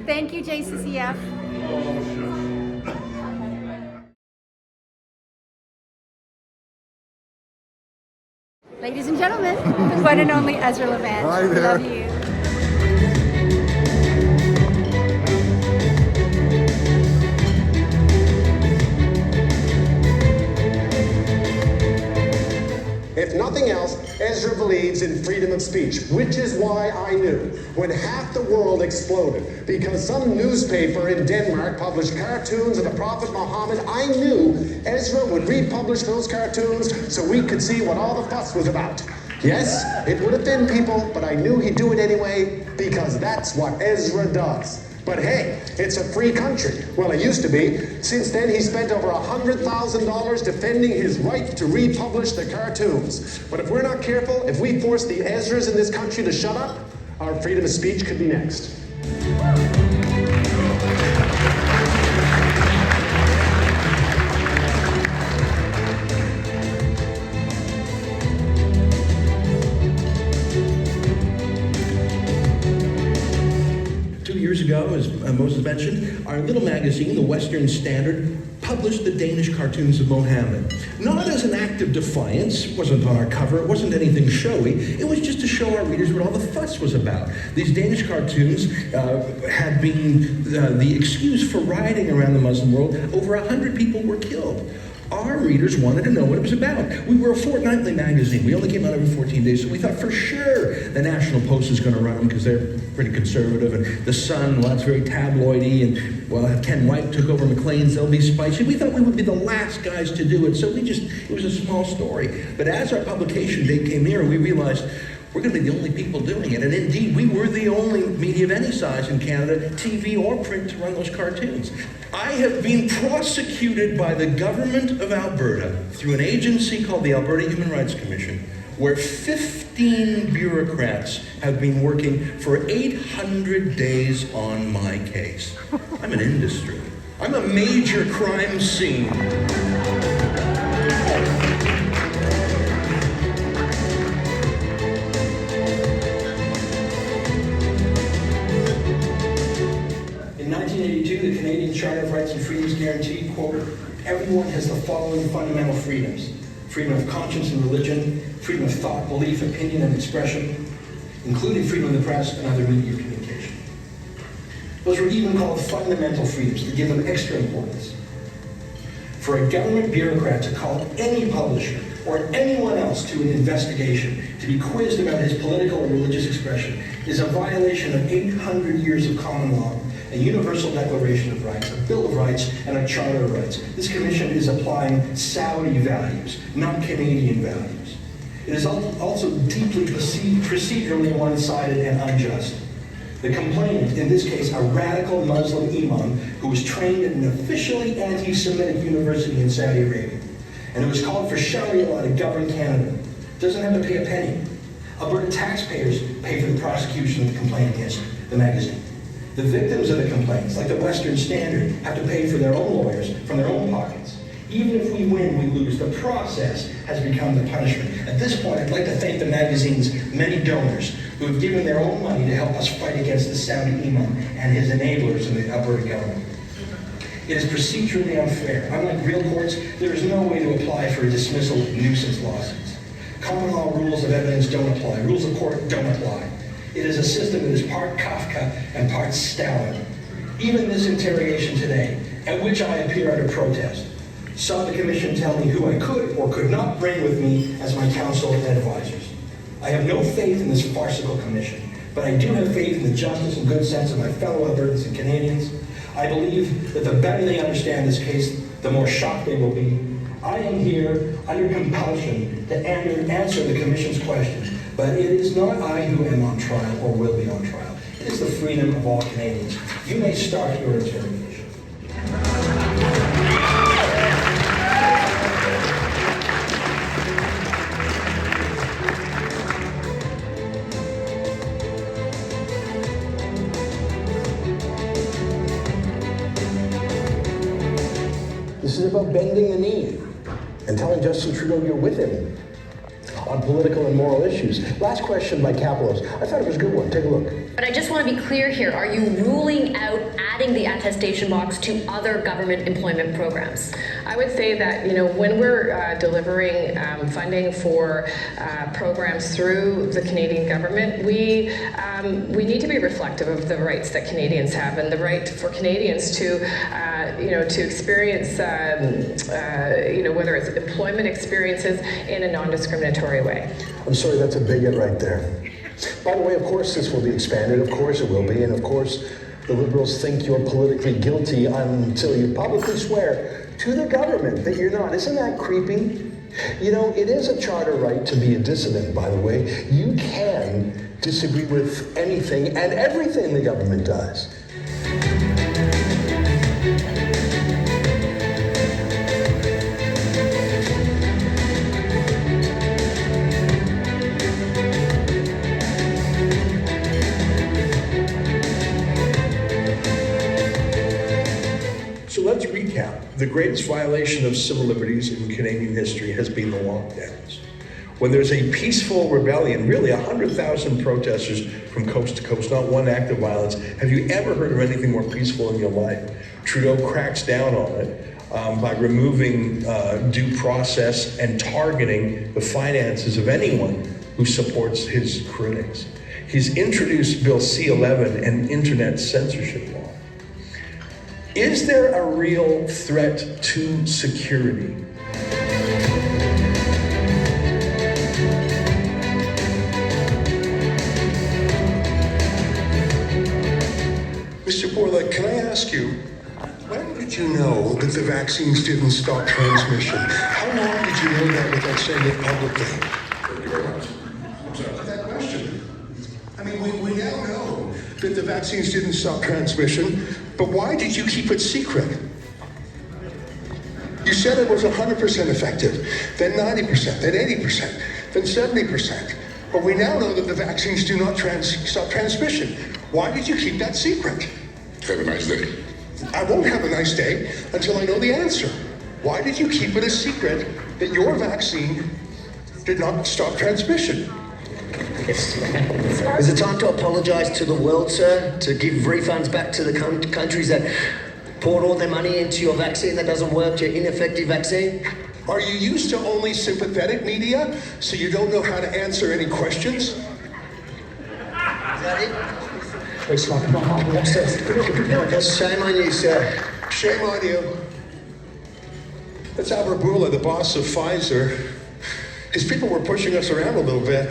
Thank you, JCCF. Ladies and gentlemen, the one and only Ezra Levant. Hi there. Love you. If nothing else, Ezra believes in freedom of speech, which is why I knew when half the world exploded because some newspaper in Denmark published cartoons of the Prophet Muhammad, I knew Ezra would republish those cartoons so we could see what all the fuss was about. Yes, it would offend people, but I knew he'd do it anyway because that's what Ezra does. But hey, it's a free country. Well, it used to be. Since then, he spent over $100,000 defending his right to republish the cartoons. But if we're not careful, if we force the Ezras in this country to shut up, our freedom of speech could be next. 2 years ago, as Moses mentioned, our little magazine, the Western Standard, published the Danish cartoons of Mohammed. Not as an act of defiance, it wasn't on our cover, it wasn't anything showy, it was just to show our readers what all the fuss was about. These Danish cartoons had been the excuse for rioting around the Muslim world. Over 100 people were killed. Our readers wanted to know what it was about. We were a fortnightly magazine. We only came out every 14 days, so we thought for sure the National Post is going to run them because they're pretty conservative, and the Sun, well, that's very tabloidy, and well, Ken White took over Maclean's, they'll be spicy. We thought we would be the last guys to do it, so it was a small story. But as our publication date came near, we realized we're going to be the only people doing it, and indeed, we were the only media of any size in Canada, TV or print, to run those cartoons. I have been prosecuted by the government of Alberta through an agency called the Alberta Human Rights Commission, where 15 bureaucrats have been working for 800 days on my case. I'm an industry. I'm a major crime scene. In 1982, the Canadian Charter of Rights and Freedoms guaranteed, quote, everyone has the following fundamental freedoms: freedom of conscience and religion, freedom of thought, belief, opinion, and expression, including freedom of the press and other media of communication. Those were even called fundamental freedoms, to give them extra importance. For a government bureaucrat to call any publisher or anyone else to an investigation to be quizzed about his political or religious expression is a violation of 800 years of common law, a universal declaration of rights, a Bill of Rights, and a Charter of Rights. This commission is applying Saudi values, not Canadian values. It is also deeply procedurally one-sided and unjust. The complainant, in this case a radical Muslim imam who was trained at an officially anti-Semitic university in Saudi Arabia, and who was called for Sharia law to govern Canada, doesn't have to pay a penny. Alberta taxpayers pay for the prosecution of the complaint against the magazine. The victims of the complaints, like the Western Standard, have to pay for their own lawyers from their own pockets. Even if we win, we lose. The process has become the punishment. At this point, I'd like to thank the magazine's many donors who have given their own money to help us fight against the Saudi imam and his enablers in the Alberta government. It is procedurally unfair. Unlike real courts, there is no way to apply for a dismissal of nuisance lawsuits. Common law rules of evidence don't apply. Rules of court don't apply. It is a system that is part Kafka and part Stalin. Even this interrogation today, at which I appear under protest, saw the commission tell me who I could or could not bring with me as my counsel and advisors. I have no faith in this farcical commission, but I do have faith in the justice and good sense of my fellow Albertans and Canadians. I believe that the better they understand this case, the more shocked they will be. I am here under compulsion to answer the commission's question, but it is not I who am on trial or will be on trial. It is the freedom of all Canadians. You may start your interrogation. This is about bending the knee and telling Justin Trudeau you're with him on political and moral issues. Last question by Capelos. I thought it was a good one. Take a look. But I just want to be clear here. Are you ruling out adding the attestation box to other government employment programs? I would say that, when we're delivering funding for programs through the Canadian government, we need to be reflective of the rights that Canadians have and the right for Canadians to experience, whether it's employment experiences in a non-discriminatory way. I'm sorry, that's a bigot right there. By the way, of course this will be expanded, of course it will be, and of course the Liberals think you're politically guilty until you publicly swear to the government that you're not. Isn't that creepy? It is a charter right to be a dissident, by the way. You can disagree with anything and everything the government does. So let's recap. The greatest violation of civil liberties in Canadian history has been the lockdowns. When there's a peaceful rebellion, really 100,000 protesters from coast to coast, not one act of violence. Have you ever heard of anything more peaceful in your life? Trudeau cracks down on it by removing due process and targeting the finances of anyone who supports his critics. He's introduced Bill C-11, an internet censorship law. Is there a real threat to security? Mr. Borla, can I ask you, when did you know that the vaccines didn't stop transmission? How long did you know that without saying it publicly? Thank you very much. I'm sorry for that question. I mean, we now know that the vaccines didn't stop transmission, but why did you keep it secret? You said it was 100% effective, then 90%, then 80%, then 70%. But we now know that the vaccines do not stop transmission. Why did you keep that secret? Have a nice day. I won't have a nice day until I know the answer. Why did you keep it a secret that your vaccine did not stop transmission? Is it time to apologise to the world, sir? To give refunds back to the countries that poured all their money into your vaccine that doesn't work, your ineffective vaccine? Are you used to only sympathetic media, so you don't know how to answer any questions? Is that it? Shame on you, sir. Shame on you. That's Albert Bourla, the boss of Pfizer. His people were pushing us around a little bit.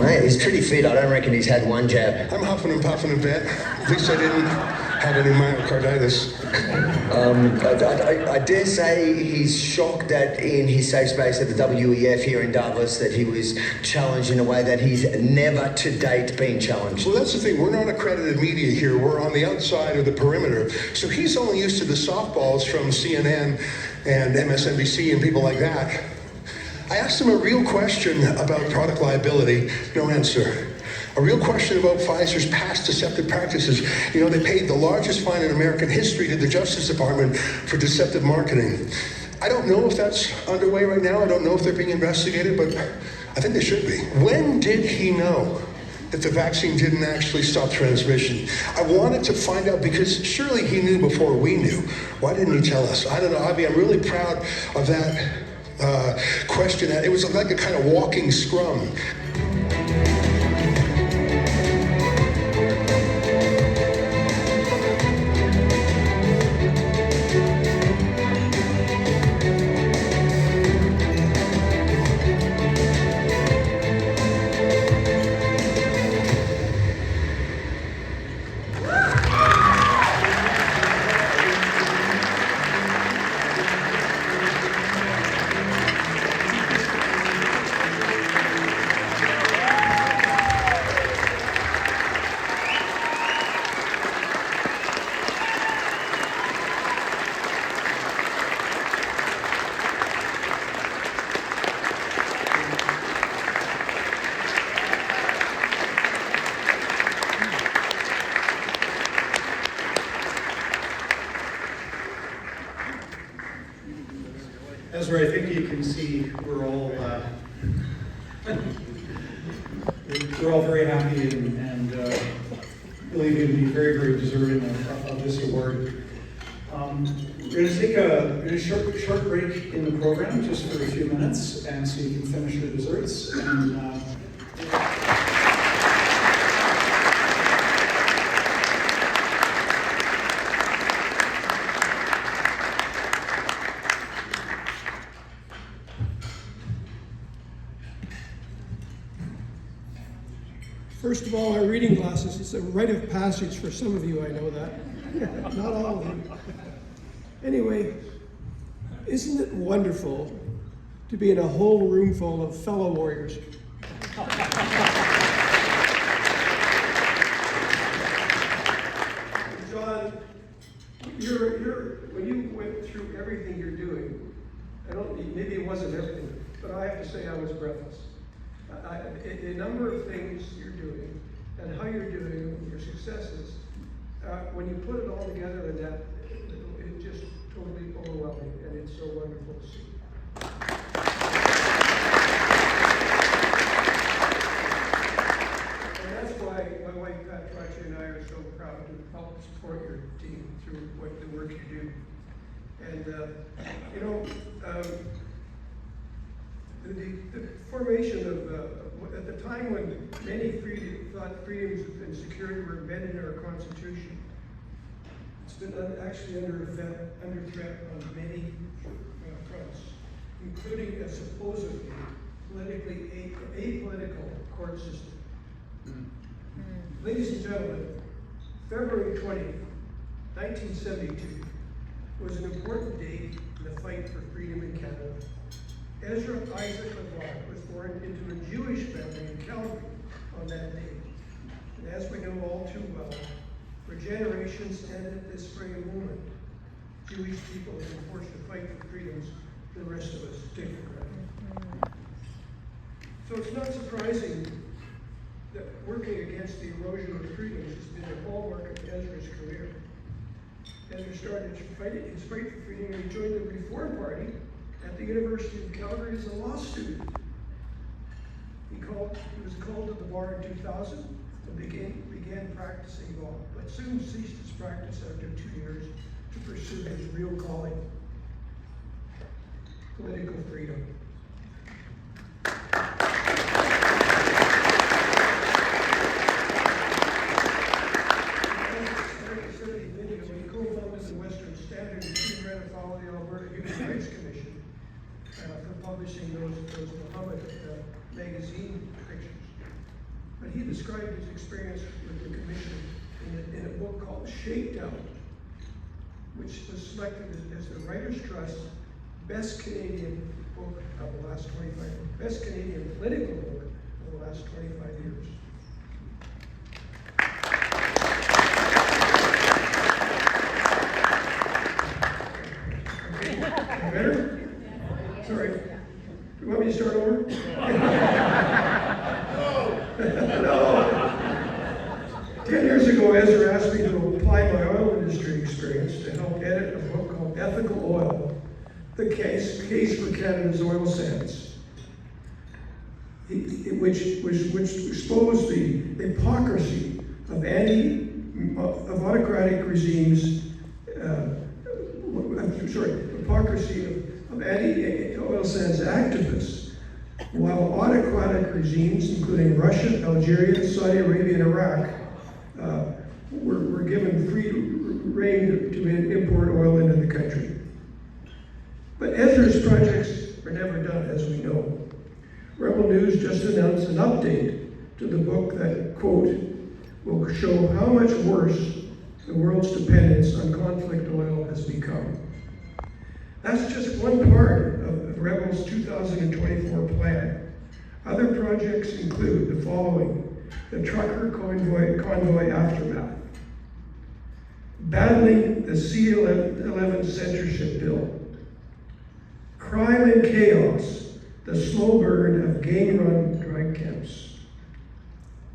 Mate, he's pretty fit. I don't reckon he's had one jab. I'm huffing and puffing a bit. At least I didn't have any myocarditis. I dare say he's shocked that in his safe space at the WEF here in Davos that he was challenged in a way that he's never to date been challenged. Well, that's the thing. We're not accredited media here. We're on the outside of the perimeter. So he's only used to the softballs from CNN and MSNBC and people like that. I asked him a real question about product liability. No answer. A real question about Pfizer's past deceptive practices. They paid the largest fine in American history to the Justice Department for deceptive marketing. I don't know if that's underway right now. I don't know if they're being investigated, but I think they should be. When did he know that the vaccine didn't actually stop transmission? I wanted to find out because surely he knew before we knew. Why didn't he tell us? I don't know, Avi, I'm really proud of that question. It was like a kind of walking scrum. Ezra, I think you can see we're all very happy and believe in very, very deserving of this award. We're going to take a short break in the program, just for a few minutes, and so you can finish your desserts. And, First of all, our reading glasses, it's a rite of passage for some of you, I know that. Not all of you. Anyway, isn't it wonderful to be in a whole room full of fellow warriors? John, when you went through everything you're doing, maybe it wasn't everything, but I have to say I was breathless. The number of things you're doing and how you're doing your successes, when you put it all together in that, it's just totally overwhelming, and it's so wonderful to see. And that's why my wife Pat Trotcher and I are so proud to help support your team through the work you do. And the formation of, at the time when many thought freedoms and security were embedded in our Constitution, it's been actually under threat on many fronts, including a supposedly politically apolitical court system. Ladies and gentlemen, February 20th, 1972 was an important date in the fight for freedom in Canada. Ezra Isaac Levant was born into a Jewish family in Calgary on that day. And as we know all too well, for generations and at this very moment, Jewish people have been forced to fight for freedoms the rest of us take for granted. So it's not surprising that working against the erosion of freedoms has been a hallmark of Ezra's career. Ezra started his fight for freedom and he joined the Reform Party at the University of Calgary as a law student. He was called to the bar in 2000 and began practicing law, but soon ceased his practice after 2 years to pursue his real calling, political freedom. He co-founded the Western Standard and soon ran afoul of the Alberta Human Rights Commission for publishing those Muhammad magazine pictures. But he described his experience with the commission in a book called Shakedown, which was selected as the Writers' Trust Best Canadian Book of the last 25 years, Best Canadian Political Book of the last 25 years. Better? Sorry. You want me to start over? No. 10 years ago, Ezra asked me to apply my oil industry experience to help edit a book called Ethical Oil, the case for Canada's oil sands, which exposed the hypocrisy of autocratic regimes. Hypocrisy of anti-oil sands activists, while autocratic regimes, including Russia, Algeria, Saudi Arabia, and Iraq, were given free rein to import oil into the country. But Ezra's projects were never done, as we know. Rebel News just announced an update to the book that, quote, will show how much worse the world's dependence on conflict oil has become. That's just one part of Rebel's 2024 plan. Other projects include the following: the trucker convoy aftermath, battling the C-11 censorship bill, crime and chaos, the slow burn of gang-run drug camps,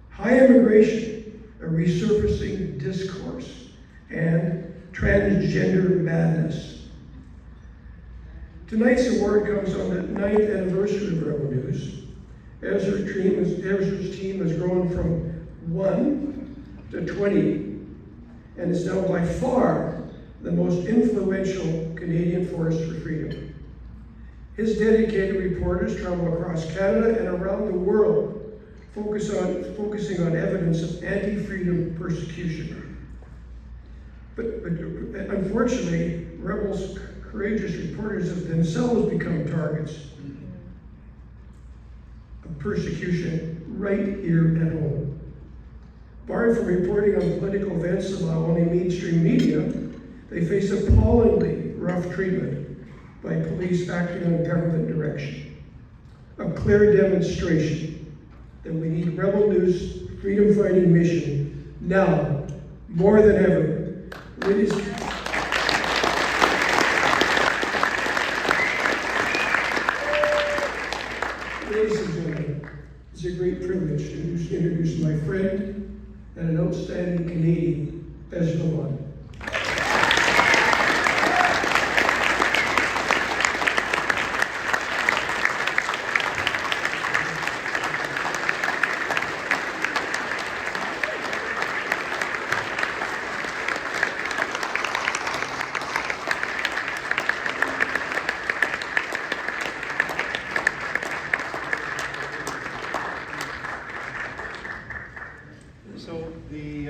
high immigration, a resurfacing discourse, and transgender madness. Tonight's award comes on the 9th anniversary of Rebel News. Ezra's team has grown from 1 to 20 and is now by far the most influential Canadian force for freedom. His dedicated reporters travel across Canada and around the world, focusing on evidence of anti-freedom persecution. But unfortunately, Rebels' courageous reporters have themselves become targets of persecution right here at home. Barred from reporting on political events allowed only mainstream media, they face appallingly rough treatment by police acting on government direction. A clear demonstration that we need Rebel News' freedom-fighting mission now, more than ever. Ladies and gentlemen, it's a great privilege to introduce my friend and an outstanding Canadian, Ezra Levant. So the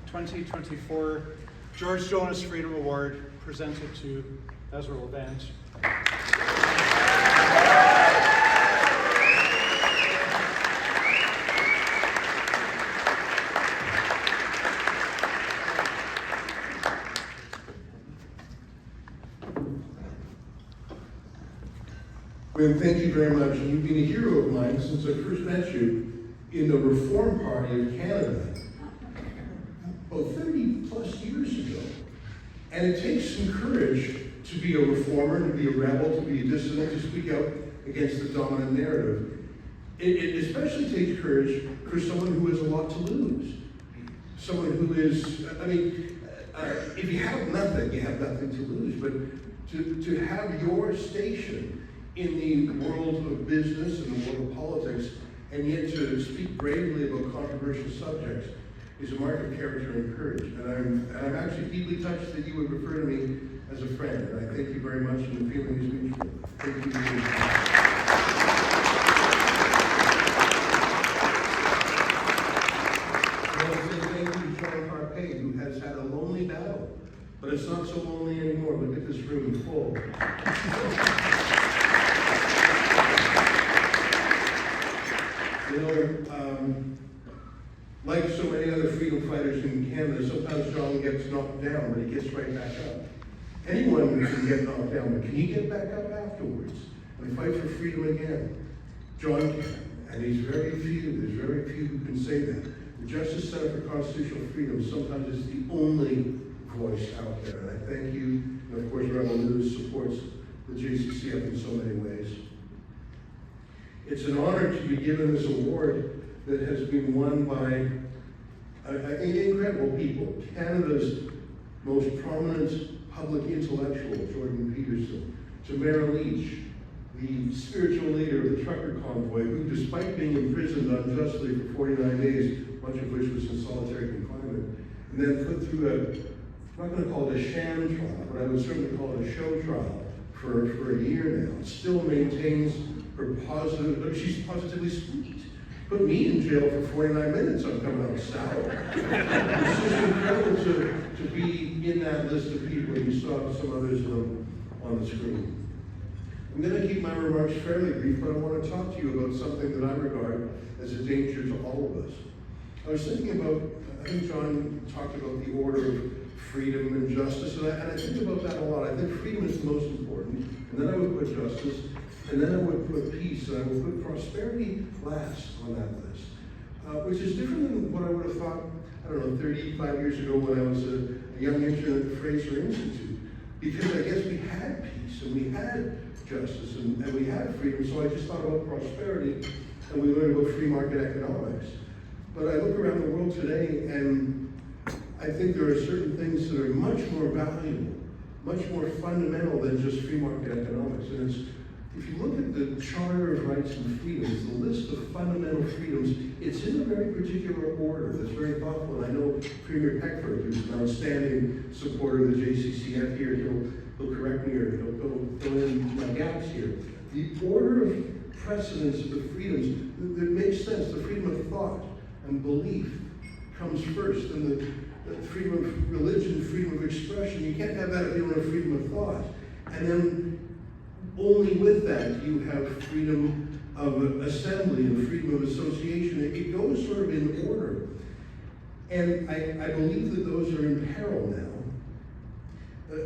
2024 George Jonas Freedom Award presented to Ezra Levant. Well, thank you very much. You've been a hero of mine since I first met you in the Reform Party of Canada, about 30 plus years ago. And it takes some courage to be a reformer, to be a rebel, to be a dissident, to speak out against the dominant narrative. It especially takes courage for someone who has a lot to lose. Someone who is, I mean, if you have nothing, you have nothing to lose. But to have your station in the world of business and the world of politics, and yet to speak bravely about controversial subjects is a mark of character and courage. And I'm actually deeply touched that you would refer to me as a friend. And I thank you very much, and the feeling is mutual. Thank you very much. I want to say thank you to John Harpay, who has had a lonely battle, but it's not so lonely anymore. Look at this room full. You know, like so many other freedom fighters in Canada, sometimes John gets knocked down, but he gets right back up. Anyone can get knocked down, but can you get back up afterwards and fight for freedom again? John can, and there's very few who can say that. The Justice Center for Constitutional Freedom sometimes is the only voice out there, and I thank you. And of course, Rebel News supports the JCCF in so many ways. It's an honor to be given this award that has been won by incredible people. Canada's most prominent public intellectual, Jordan Peterson, to Mara Leach, the spiritual leader of the trucker convoy, who, despite being imprisoned unjustly for 49 days, much of which was in solitary confinement, and then put through I'm not going to call it a sham trial, but I would certainly call it a show trial for a year now, still maintains her positive, she's positively sweet. Put me in jail for 49 minutes, I'm coming out sour. It's just incredible to be in that list of people. You saw some others of them on the screen. I'm going to keep my remarks fairly brief, but I want to talk to you about something that I regard as a danger to all of us. I was thinking about, I think John talked about the order of freedom and justice, and I think about that a lot. I think freedom is the most important, and then I would put justice, and then I would put peace, and I would put prosperity last on that list, which is different than what I would have thought, I don't know, 35 years ago when I was a young intern at the Fraser Institute, because I guess we had peace, and we had justice, and we had freedom, so I just thought about prosperity, and we learned about free market economics. But I look around the world today, and I think there are certain things that are much more valuable, much more fundamental than just free market economics, and it's If you look at the Charter of Rights and Freedoms, the list of fundamental freedoms, it's in a very particular order that's very thoughtful. And I know Premier Peckford, who's an outstanding supporter of the JCCF here, he'll correct me or he'll fill in my gaps here. The order of precedence of the freedoms that makes sense. The freedom of thought and belief comes first, and the freedom of religion, freedom of expression. You can't have that if you don't have freedom of thought. And then only with that you have freedom of assembly and freedom of association. It goes sort of in order. And I believe that those are in peril now.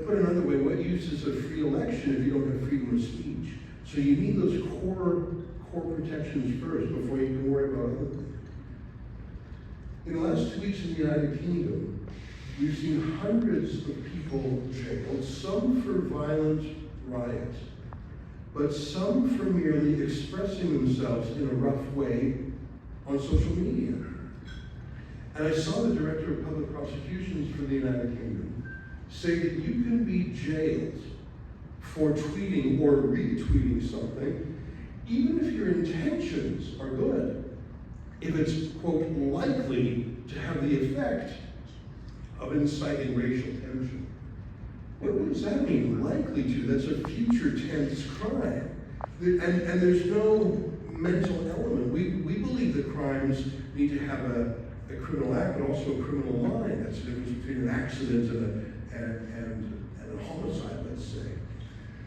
Put another way, what use is a free election if you don't have freedom of speech? So you need those core protections first before you can worry about other things. In the last 2 weeks in the United Kingdom, we've seen hundreds of people jailed, some for violent riots, but some for merely expressing themselves in a rough way on social media. And I saw the Director of Public Prosecutions for the United Kingdom say that you can be jailed for tweeting or retweeting something, even if your intentions are good, if it's, quote, likely to have the effect of inciting racial tension. What does that mean, likely to? That's a future tense crime. And there's no mental element. We believe that crimes need to have a criminal act, but also a criminal mind. That's the difference between an accident and a homicide, let's say.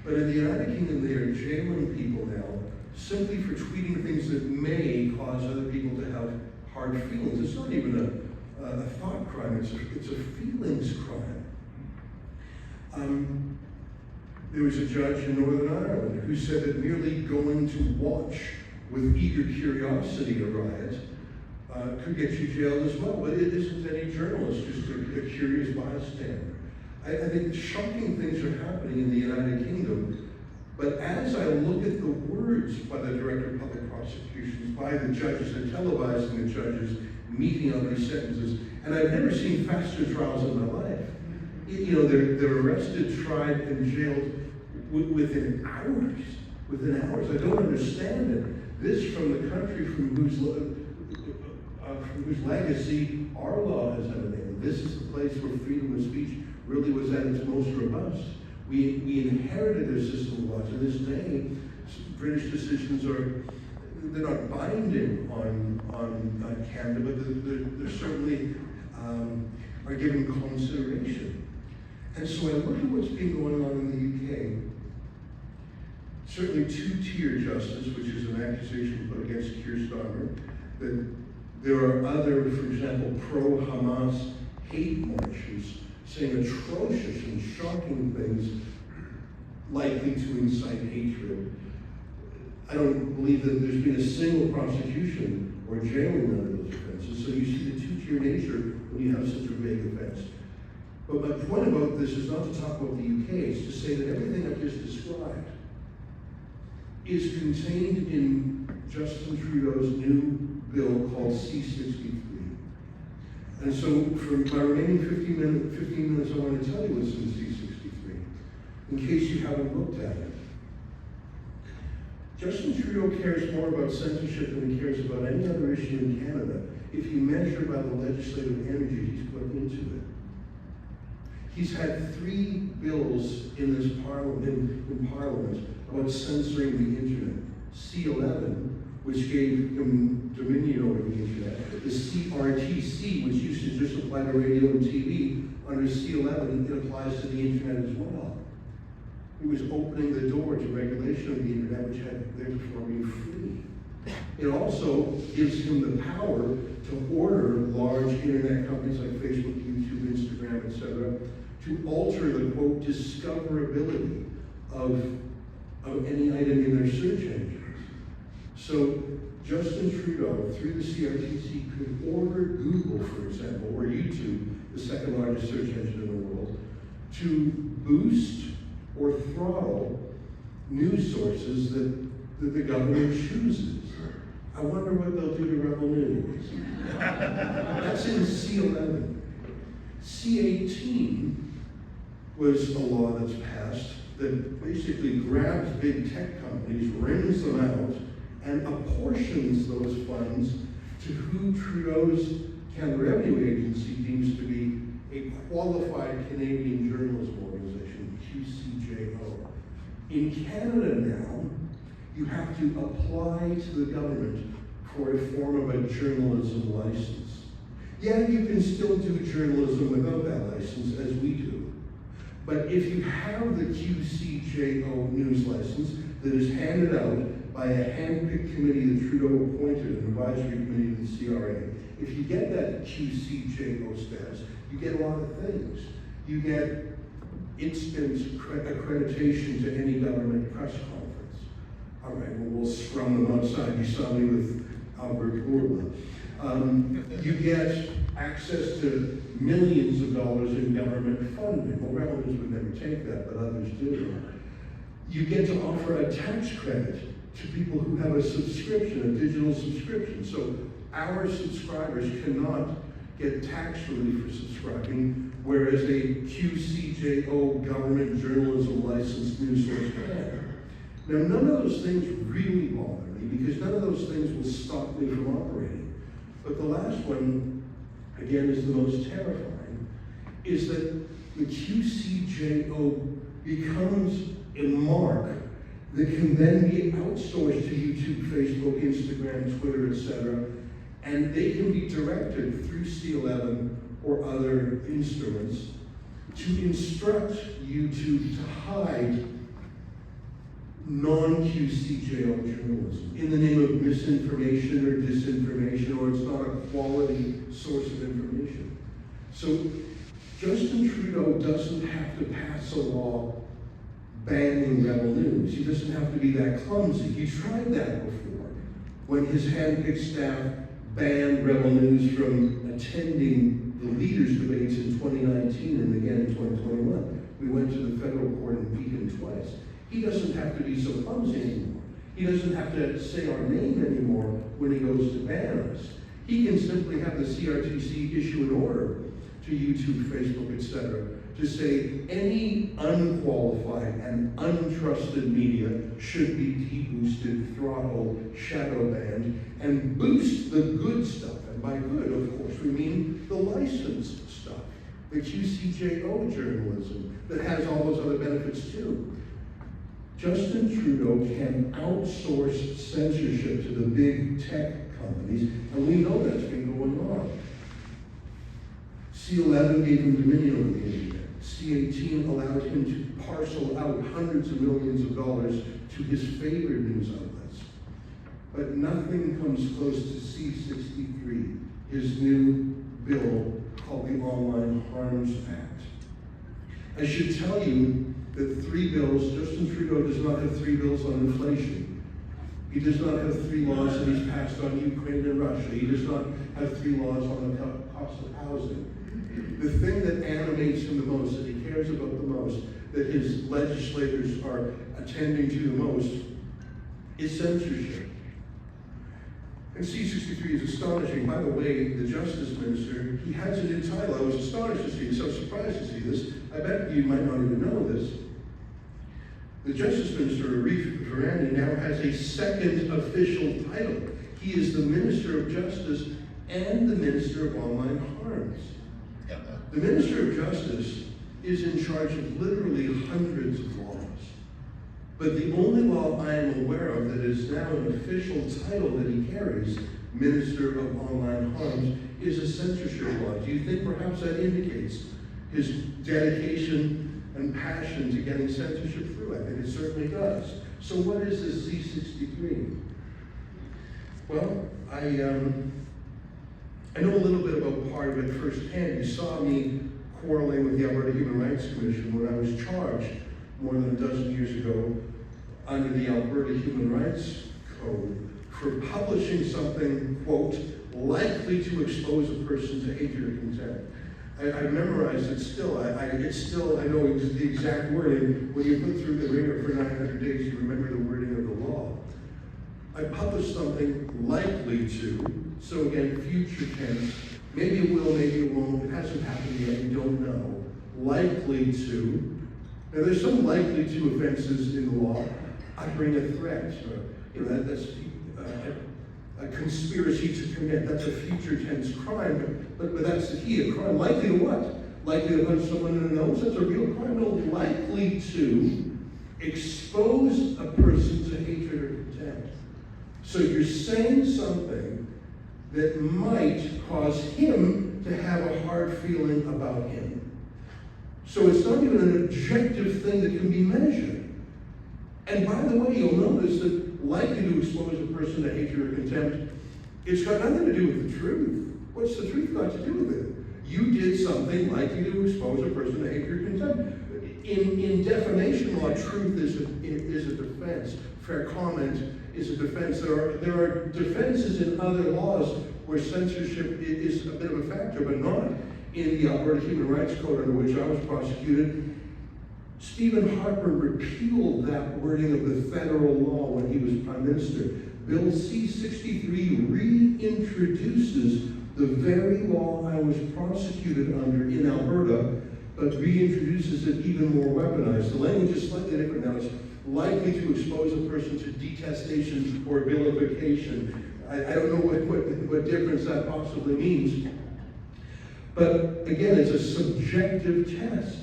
But in the United Kingdom, they are jailing people now simply for tweeting things that may cause other people to have hard feelings. It's not even a thought crime, it's a feelings crime. There was a judge in Northern Ireland who said that merely going to watch with eager curiosity a riot could get you jailed as well, but it isn't any journalist, just a curious bystander. I think shocking things are happening in the United Kingdom, but as I look at the words by the Director of Public Prosecutions, by the judges, and televising the judges meeting on these sentences, and I've never seen faster trials in my life. You know, they're arrested, tried, and jailed within hours. Within hours. I don't understand it. This from the country from whose legacy our law has emanated. This is the place where freedom of speech really was at its most robust. We inherited a system of law. To this day, British decisions they're not binding on Canada, but they're certainly are given consideration. And so I look at what's been going on in the UK. Certainly two-tier justice, which is an accusation put against Keir Starmer, that there are other, for example, pro-Hamas hate marches saying atrocious and shocking things likely to incite hatred. I don't believe that there's been a single prosecution or jailing under those offenses. So you see the two-tier nature when you have such a vague offense. But my point about this is not to talk about the UK, it's to say that everything I've just described is contained in Justin Trudeau's new bill called C-63. And so for my remaining 15 minutes, I want to tell you what's in C-63, in case you haven't looked at it. Justin Trudeau cares more about censorship than he cares about any other issue in Canada if you measure by the legislative energy he's put into it. He's had 3 bills in this parliament, in Parliament about censoring the internet. C-11, which gave him dominion over the internet. The CRTC, which used to just apply to radio and TV, under C-11, it applies to the internet as well. It was opening the door to regulation of the internet, which had therefore been free. It also gives him the power to order large internet companies like Facebook, YouTube, Instagram, etc., to alter the, quote, discoverability of any item in their search engines. So Justin Trudeau, through the CRTC, could order Google, for example, or YouTube, the second largest search engine in the world, to boost or throttle news sources that the government chooses. I wonder what they'll do to Rebel News. That's in C-11. C-18 was a law that's passed that basically grabs big tech companies, wrings them out, and apportions those funds to who Trudeau's Canada Revenue Agency deems to be a qualified Canadian journalism organization, QCJO. In Canada now, you have to apply to the government for a form of a journalism license. Yeah, you can still do journalism without that license, as we do. But if you have the QCJO news license that is handed out by a hand-picked committee that Trudeau appointed, an advisory committee to the CRA, if you get that QCJO status, you get a lot of things. You get instant accreditation to any government press conference. All right, well, we'll scrum them outside. You saw me with Albert Bourla. You get access to millions of dollars in government funding. Well, relatives would never take that, but others do. You get to offer a tax credit to people who have a subscription, a digital subscription. So our subscribers cannot get tax relief for subscribing, whereas a QCJO government journalism licensed news source can. Now, none of those things really bother me, because none of those things will stop me from operating. But the last one, again, is the most terrifying, is that the QCJO becomes a mark that can then be outsourced to YouTube, Facebook, Instagram, Twitter, etc., and they can be directed through C11 or other instruments to instruct YouTube to hide non-QCJO journalism in the name of misinformation or disinformation, or it's not a quality source of information. So Justin Trudeau doesn't have to pass a law banning Rebel News. He doesn't have to be that clumsy. He tried that before, when his hand-picked staff banned Rebel News from attending the leaders' debates in 2019 and again in 2021. We went to the federal court and beat him twice. He doesn't have to be so clumsy anymore. He doesn't have to say our name anymore when he goes to ban us. He can simply have the CRTC issue an order to YouTube, Facebook, etc., to say any unqualified and untrusted media should be deboosted, throttled, shadow banned, and boost the good stuff. And by good, of course, we mean the licensed stuff, the QCJO journalism that has all those other benefits too. Justin Trudeau can outsource censorship to the big tech companies, and we know that's been going on. C11 gave him dominion over the internet. C18 allowed him to parcel out hundreds of millions of dollars to his favorite news outlets. But nothing comes close to C63, his new bill called the Online Harms Act. I should tell you that 3 bills, Justin Trudeau does not have 3 bills on inflation. He does not have 3 laws that he's passed on Ukraine and Russia. He does not have 3 laws on the cost of housing. The thing that animates him the most, that he cares about the most, that his legislators are attending to the most, is censorship. And C63 is astonishing. By the way, the Justice Minister, he has it in title. I was astonished to see this. I was surprised to see this. I bet you might not even know this. The Justice Minister, Arif Virani, now has a second official title. He is the Minister of Justice and the Minister of Online Harms. The Minister of Justice is in charge of literally hundreds of laws. But the only law I am aware of that is now an official title that he carries, Minister of Online Harms, is a censorship law. Do you think perhaps that indicates his dedication and passion to getting censorship through? I think it certainly does. So what is this C63? Well, I know a little bit about part of it firsthand. You saw me quarreling with the Alberta Human Rights Commission when I was charged more than a dozen years ago under the Alberta Human Rights Code for publishing something, quote, likely to expose a person to hatred or contempt. I memorized it still. I know the exact wording. When you put through the ringer for 900 days, you remember the wording of the law. I published something likely to, so again, future tense, maybe it will, maybe it won't, it hasn't happened yet, we don't know, likely to Now, there's some likely to offenses in the law. Uttering a threat, that's a conspiracy to commit. That's a future tense crime, but that's the key. A crime likely to what? Likely to punch someone in the nose? That's a real crime. No, likely to expose a person to hatred or contempt. So you're saying something that might cause him to have a hard feeling about him. So it's not even an objective thing that can be measured. And by the way, you'll notice that likely to expose a person to hatred or contempt, it's got nothing to do with the truth. What's the truth got to do with it? You did something likely to expose a person to hatred or contempt. In defamation law, truth is a defense. Fair comment is a defense. There are defenses in other laws where censorship is a bit of a factor, but not in the Alberta Human Rights Code under which I was prosecuted. Stephen Harper repealed that wording of the federal law when he was Prime Minister. Bill C-63 reintroduces the very law I was prosecuted under in Alberta, but reintroduces it even more weaponized. The language is slightly different now. It's likely to expose a person to detestation or vilification. I don't know what difference that possibly means. But again, it's a subjective test.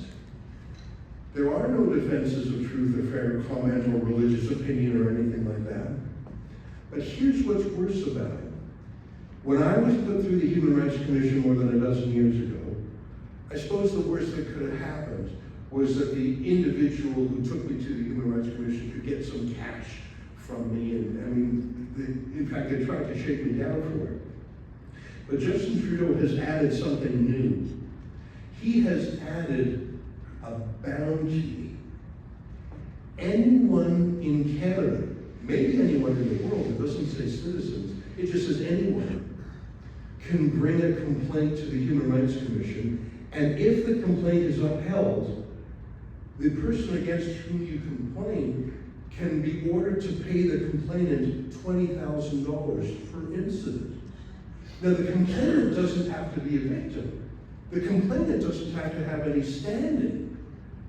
There are no defenses of truth or fair comment or religious opinion or anything like that. But here's what's worse about it. When I was put through the Human Rights Commission more than a dozen years ago, I suppose the worst that could have happened was that the individual who took me to the Human Rights Commission could get some cash from me. And I mean, in fact, they tried to shake me down for it. But Justin Trudeau has added something new. He has added a bounty. Anyone in Canada, maybe anyone in the world, it doesn't say citizens, it just says anyone, can bring a complaint to the Human Rights Commission, and if the complaint is upheld, the person against whom you complain can be ordered to pay the complainant $20,000 per incident. Now, the complainant doesn't have to be a victim. The complainant doesn't have to have any standing.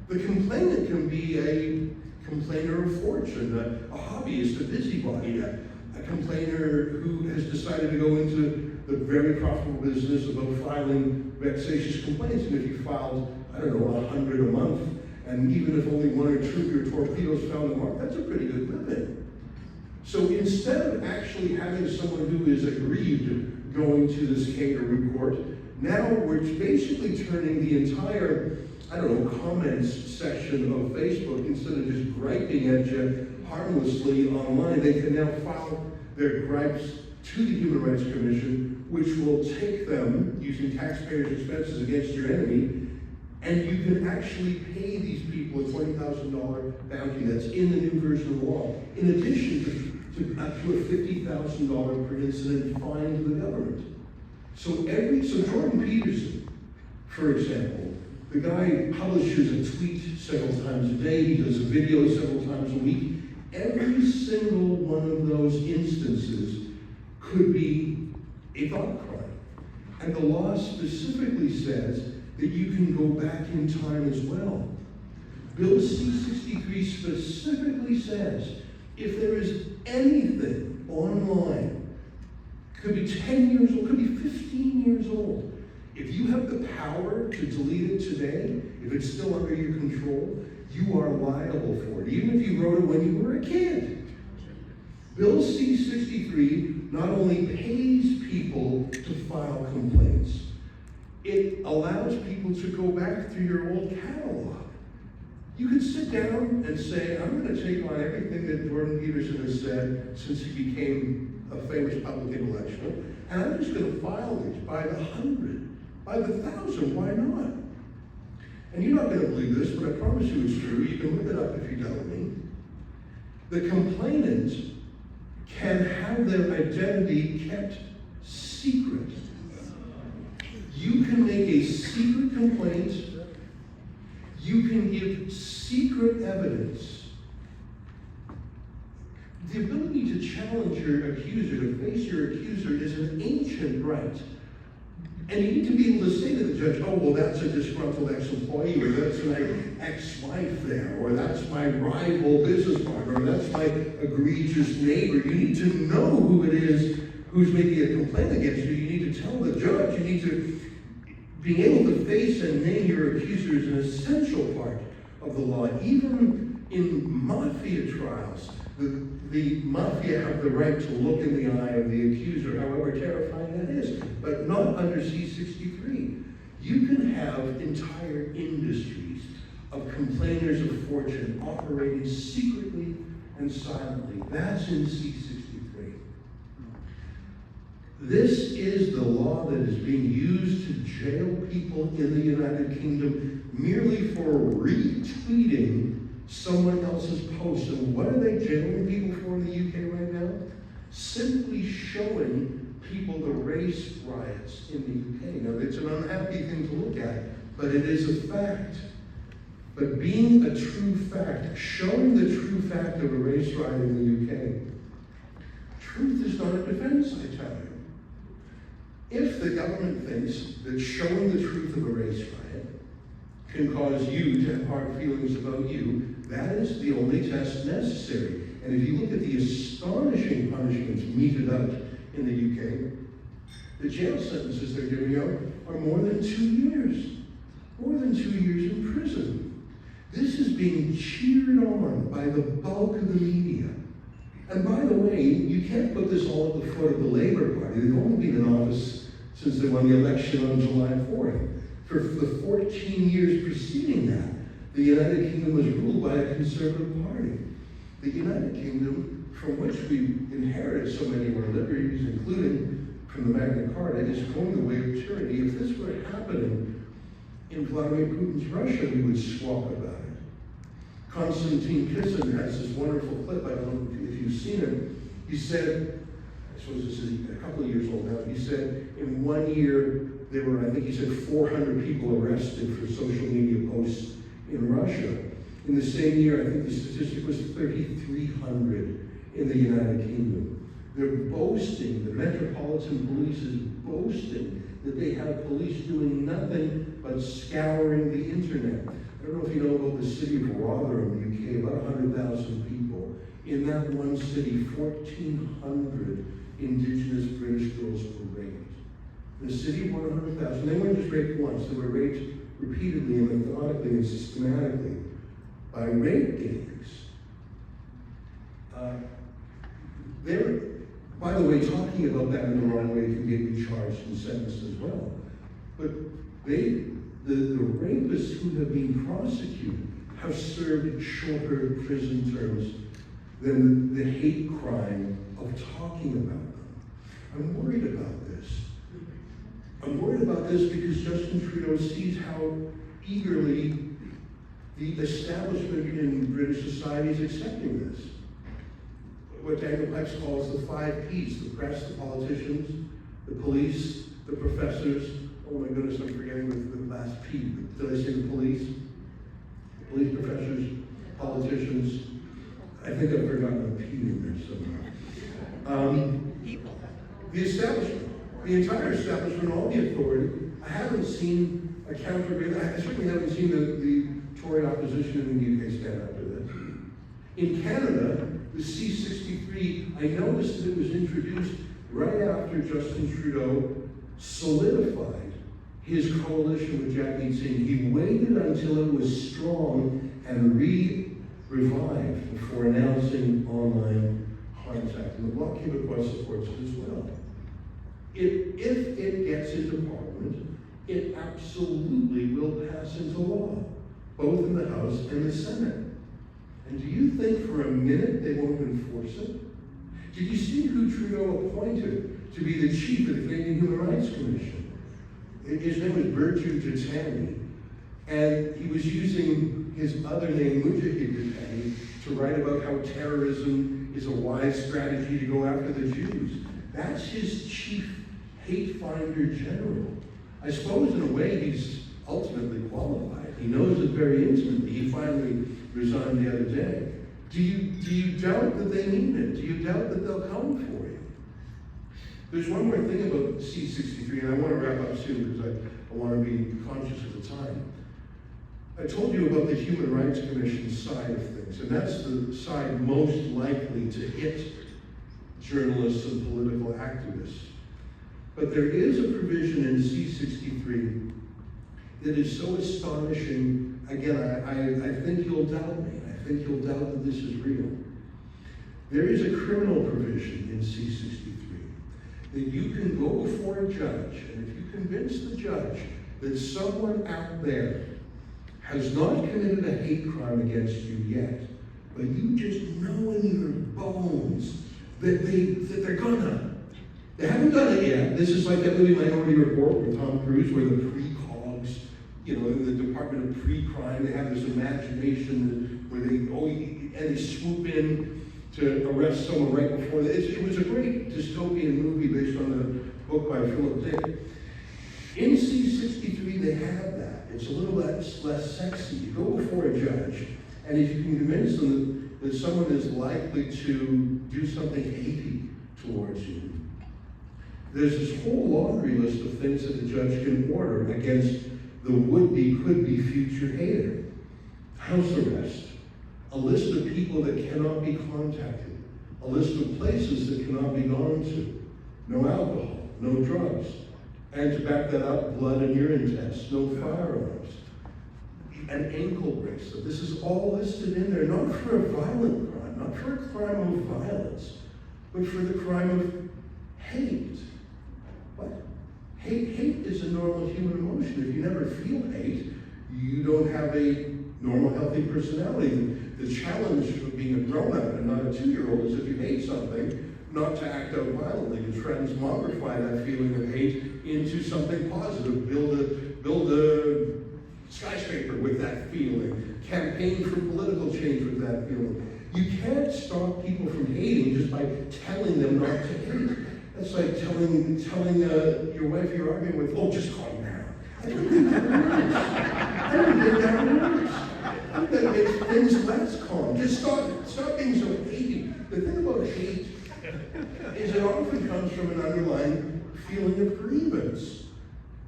The complainant can be a complainer of fortune, a hobbyist, a busybody, a complainer who has decided to go into the very profitable business of filing vexatious complaints. And if you filed, I don't know, 100 a month, and even if only one or two of your torpedoes found the mark, that's a pretty good living. So instead of actually having someone who is aggrieved going to this kangaroo court, now we're basically turning the entire, I don't know, comments section of Facebook, instead of just griping at you harmlessly online, they can now file their gripes to the Human Rights Commission, which will take them, using taxpayers' expenses against your enemy, and you can actually pay these people a $20,000 bounty that's in the new version of the law, in addition to up to a $50,000 per incident fine to the government. So Jordan Peterson, for example, the guy publishes a tweet several times a day, he does a video several times a week. Every single one of those instances could be a thought crime. And the law specifically says that you can go back in time as well. Bill C-63 specifically says if there is anything online, could be 10 years old, could be 15 years old, if you have the power to delete it today, if it's still under your control, you are liable for it, even if you wrote it when you were a kid. Bill C-63 not only pays people to file complaints, it allows people to go back through your old catalog. You can sit down and say, I'm going to take on everything that Jordan Peterson has said since he became a famous public intellectual, and I'm just going to file these by the 100, by the 1,000, why not? And you're not going to believe this, but I promise you it's true. You can look it up if you doubt me. The complainant can have their identity kept secret. You can make a secret complaint. You can give secret evidence. The ability to challenge your accuser, to face your accuser, is an ancient right. And you need to be able to say to the judge, oh, well, that's a disgruntled ex-employee, or that's an ex-wife there, or that's my rival business partner, or that's my egregious neighbor. You need to know who it is who's making a complaint against you. You need to tell the judge. You need to being able to face and name your accuser is an essential part of the law. Even in mafia trials, the mafia have the right to look in the eye of the accuser, however terrifying that is, but not under C-63. You can have entire industries of complainers of fortune operating secretly and silently. That's in C-63. This is the law that is being used to jail people in the United Kingdom merely for retweeting someone else's post. And what are they jailing people for in the UK right now? Simply showing people the race riots in the UK. Now, it's an unhappy thing to look at, but it is a fact. But being a true fact, showing the true fact of a race riot in the UK, truth is not a defense, I tell you. If the government thinks that showing the truth of a race riot can cause you to have hard feelings about you, that is the only test necessary. And if you look at the astonishing punishments meted out in the UK, the jail sentences they're giving out are more than 2 years. More than 2 years in prison. This is being cheered on by the bulk of the media. And by the way, you can't put this all at the foot of the Labour Party. They've only been in office since they won the election on July 4th. For the 14 years preceding that, the United Kingdom was ruled by a Conservative Party. The United Kingdom, from which we inherited so many of our liberties, including from the Magna Carta, is going the way of tyranny. If this were happening in Vladimir Putin's Russia, we would squawk about it. Konstantin Kisin has this wonderful clip, I don't know if you've seen it. He said, I suppose this is a couple of years old now, he said in 1 year, there were, I think he said 400 people arrested for social media posts in Russia. In the same year, I think the statistic was 3,300 in the United Kingdom. They're boasting, the Metropolitan Police is boasting that they have police doing nothing but scouring the internet. I don't know if you know about the city of Rotherham, UK, about 100,000 people. In that one city, 1,400 Indigenous British girls were raped. The city of 100,000, they weren't just raped once, they were raped repeatedly and methodically and systematically by rape gangs. By the way, talking about that in the wrong way can get you charged and sentenced as well. But the rapists who have been prosecuted have served shorter prison terms than the hate crime of talking about them. I'm worried about this. I'm worried about this because Justin Trudeau sees how eagerly the establishment in British society is accepting this. What Daniel Pipes calls the 5 Ps, the press, the politicians, the police, the professors. Oh my goodness, I'm forgetting the last P. Did I say the police? The police, professors, politicians. I think I've forgotten a P in there somewhere. The establishment, the entire establishment, all the authority. I haven't seen a I certainly haven't seen the Tory opposition in the UK stand up to this. In Canada, the C-63, I noticed that it was introduced right after Justin Trudeau solidified his coalition with Jagmeet Singh. He waited until it was strong and revived before announcing online contact. And the Bloc Québécois supports it as well. If it gets into Parliament, it absolutely will pass into law, both in the House and the Senate. And do you think for a minute they won't enforce it? Did you see who Trudeau appointed to be the chief of the Canadian Human Rights Commission? His name was Burju Jatani, and he was using his other name, Mujahid Jatani, to write about how terrorism is a wise strategy to go after the Jews. That's his chief hate finder general. I suppose in a way he's ultimately qualified. He knows it very intimately. He finally resigned the other day. Do you doubt that they mean it? Do you doubt that they'll come for you? There's one more thing about C-63, and I want to wrap up soon because I want to be conscious of the time. I told you about the Human Rights Commission side of things, and that's the side most likely to hit journalists and political activists. But there is a provision in C-63 that is so astonishing. Again, I think you'll doubt me. I think you'll doubt that this is real. There is a criminal provision in C-63 that you can go before a judge, and if you convince the judge that someone out there has not committed a hate crime against you yet, but you just know in your bones that they're gonna. They haven't done it yet. This is like that movie Minority Report with Tom Cruise, where the pre-cogs, in the Department of Pre-Crime, they have this imagination where they swoop in to arrest someone right before that. It was a great dystopian movie based on the book by Philip Dick. In C-63, they have that. It's a little less sexy. You go before a judge, and if you can convince them that someone is likely to do something hatey towards you, there's this whole laundry list of things that the judge can order against the would-be, could-be future hater. House arrest, a list of people that cannot be contacted, a list of places that cannot be gone to, no alcohol, no drugs, and to back that up, blood and urine tests, no firearms, an ankle bracelet. This is all listed in there, not for a violent crime, not for a crime of violence, but for the crime of hate. What? Hate is a normal human emotion. If you never feel hate, you don't have a normal, healthy personality. The challenge of being a grown-up and not a 2-year-old is if you hate something, not to act out violently, to transmogrify that feeling of hate into something positive. Build a skyscraper with that feeling. Campaign for political change with that feeling. You can't stop people from hating just by telling them not to hate. That's like telling your wife you're arguing with, oh, just calm down. I don't think that works. I don't think that works. I think that makes things less calm. Just stop being so hating. The thing about hate is it often comes from an underlying feeling of grievance.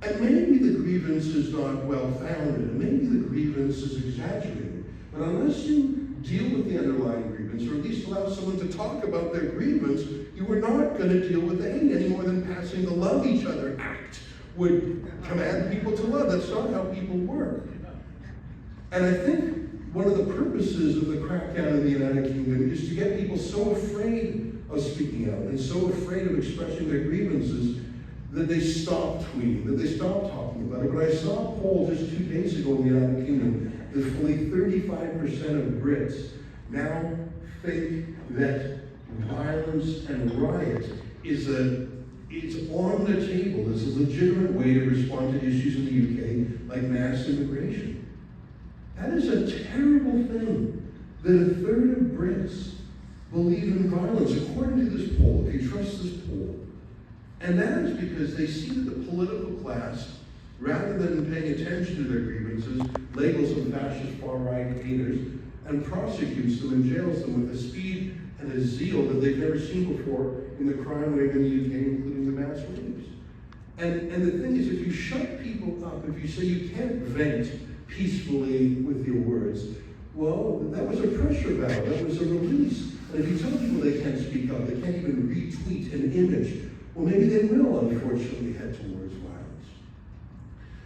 And maybe the grievance is not well-founded, and maybe the grievance is exaggerated. But unless you deal with the underlying grievance, or at least allow someone to talk about their grievance, you are not going to deal with the hate any more than passing the Love Each Other Act would command people to love. That's not how people work. And I think one of the purposes of the crackdown in the United Kingdom is to get people so afraid of speaking out and so afraid of expressing their grievances that they stop tweeting, that they stop talking about it. But I saw a poll just 2 days ago in the United Kingdom that fully 35% of Brits now think that violence and riot is on the table as a legitimate way to respond to issues in the UK like mass immigration. That is a terrible thing, that a third of Brits believe in violence, according to this poll, if you trust this poll. And that is because they see that the political class, rather than paying attention to their grievances, labels them fascist far-right haters and prosecutes them and jails them with a speed and a zeal that they've never seen before in the crime wave in the UK, including the mass rapes. And the thing is, if you shut people up, if you say you can't vent peacefully with your words, well, that was a pressure valve, that was a release. And if you tell people they can't speak up, they can't even retweet an image, well, maybe they will, unfortunately, head towards violence.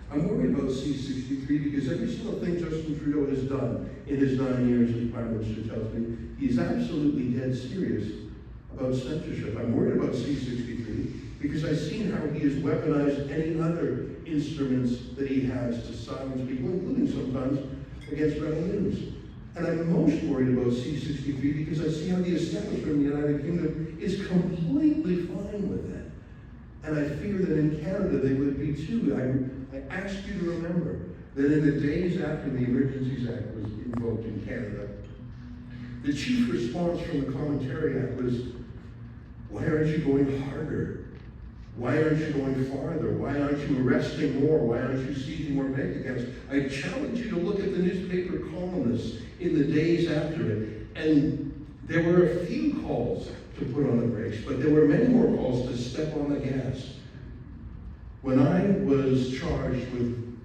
I'm worried about C-63 because every single thing Justin Trudeau has done in his 9 years as Prime Minister tells me he's absolutely dead serious about censorship. I'm worried about C-63 because I've seen how he has weaponized any other instruments that he has to silence people, including sometimes against rebel news. And I'm most worried about C-63 because I see how the establishment in the United Kingdom is completely fine with it. And I fear that in Canada they would be too. I ask you to remember that in the days after the Emergencies Act was invoked in Canada, the chief response from the Commentary Act was, why aren't you going harder? Why aren't you going farther? Why aren't you arresting more? Why aren't you seizing more bank accounts? I challenge you to look at the newspaper columnists in the days after it and There were a few calls to put on the brakes, but there were many more calls to step on the gas. When I was charged with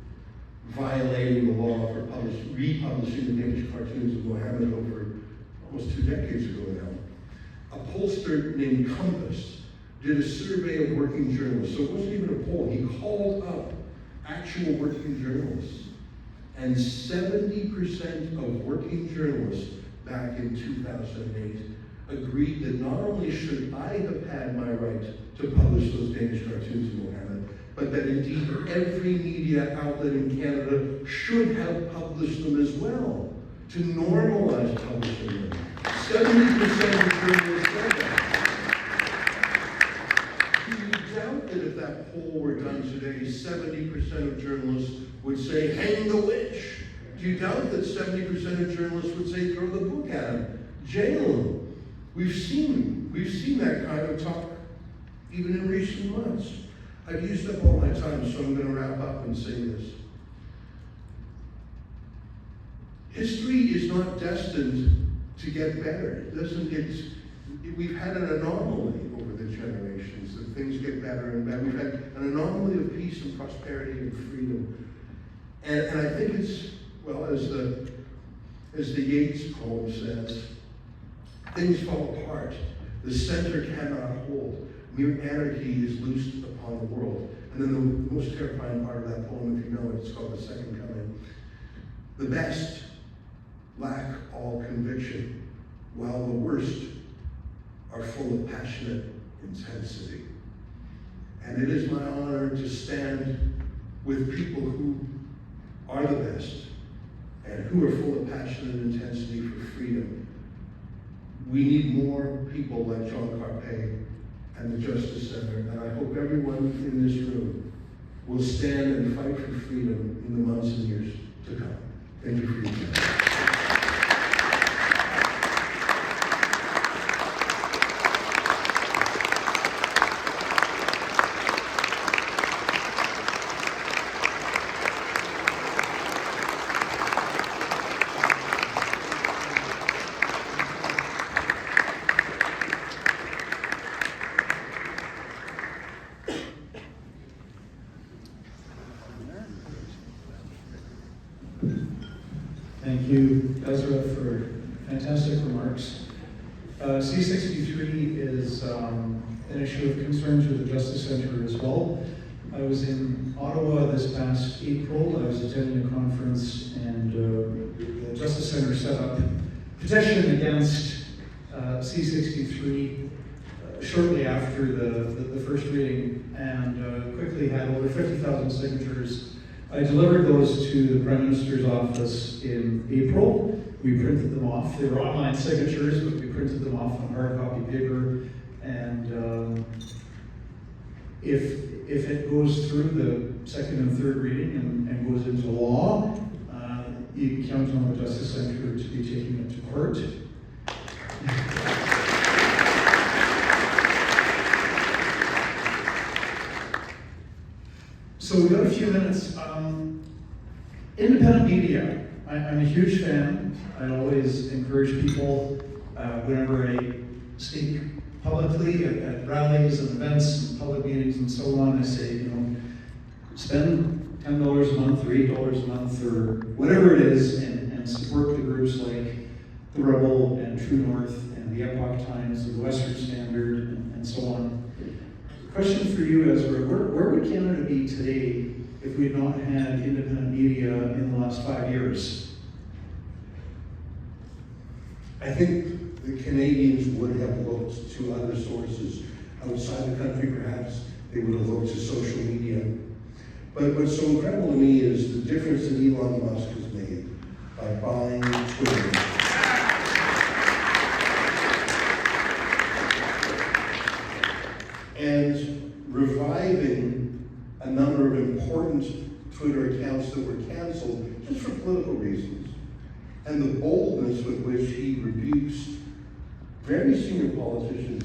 violating the law for republishing the Danish cartoons of Mohammed over almost 2 decades ago now, a pollster named Compass did a survey of working journalists. So it wasn't even a poll. He called up actual working journalists. And 70% of working journalists back in 2008 agreed that not only should I have had my right to publish those Danish cartoons of Mohammed, but that indeed every media outlet in Canada should have published them as well, to normalize publishing them. 70% of journalists said that. Do you doubt that if that poll were done today, 70% of journalists would say, hang the witch? Do you doubt that 70% of journalists would say, throw the book at him, jail him? We've seen that kind of talk even in recent months. I've used up all my time, so I'm going to wrap up and say this. History is not destined to get better. We've had an anomaly over the generations, that things get better and better. We've had an anomaly of peace and prosperity and freedom. And I think it's, well, as the Yeats poem says, things fall apart. The center cannot hold. Mere anarchy is loosed upon the world. And then the most terrifying part of that poem, if you know it, it's called The Second Coming. The best lack all conviction, while the worst are full of passionate intensity. And it is my honor to stand with people who are the best and who are full of passionate intensity for freedom. We need more people like John Carpe and the Justice Center, and I hope everyone in this room will stand and fight for freedom in the months and years to come. Thank you for your time. Thank you, Ezra, for fantastic remarks. C-63 is an issue of concern to the Justice Center as well. I was in Ottawa this past April. I was attending a conference, and the Justice Center set up a petition against C-63 shortly after the first reading, and quickly had over 50,000 signatures. I delivered those to the Prime Minister's office in April. We printed them off. They were online signatures, but we printed them off on hard copy paper. And if it goes through the second and third reading and goes into law, you can count on the Justice Center to be taking it to court. So we've got a few minutes. Independent media. I'm a huge fan. I always encourage people whenever I speak publicly at rallies and events and public meetings and so on, I say, spend $10 a month or $8 a month or whatever it is and support the groups like The Rebel and True North and the Epoch Times and the Western Standard and so on. Question for you, Ezra, where would Canada be today if we had not had independent media in the last 5 years? I think the Canadians would have looked to other sources outside the country, perhaps. They would have looked to social media. But what's so incredible to me is the difference that Elon Musk has made by buying Twitter. And reviving a number of important Twitter accounts that were canceled just for political reasons. And the boldness with which he rebukes very senior politicians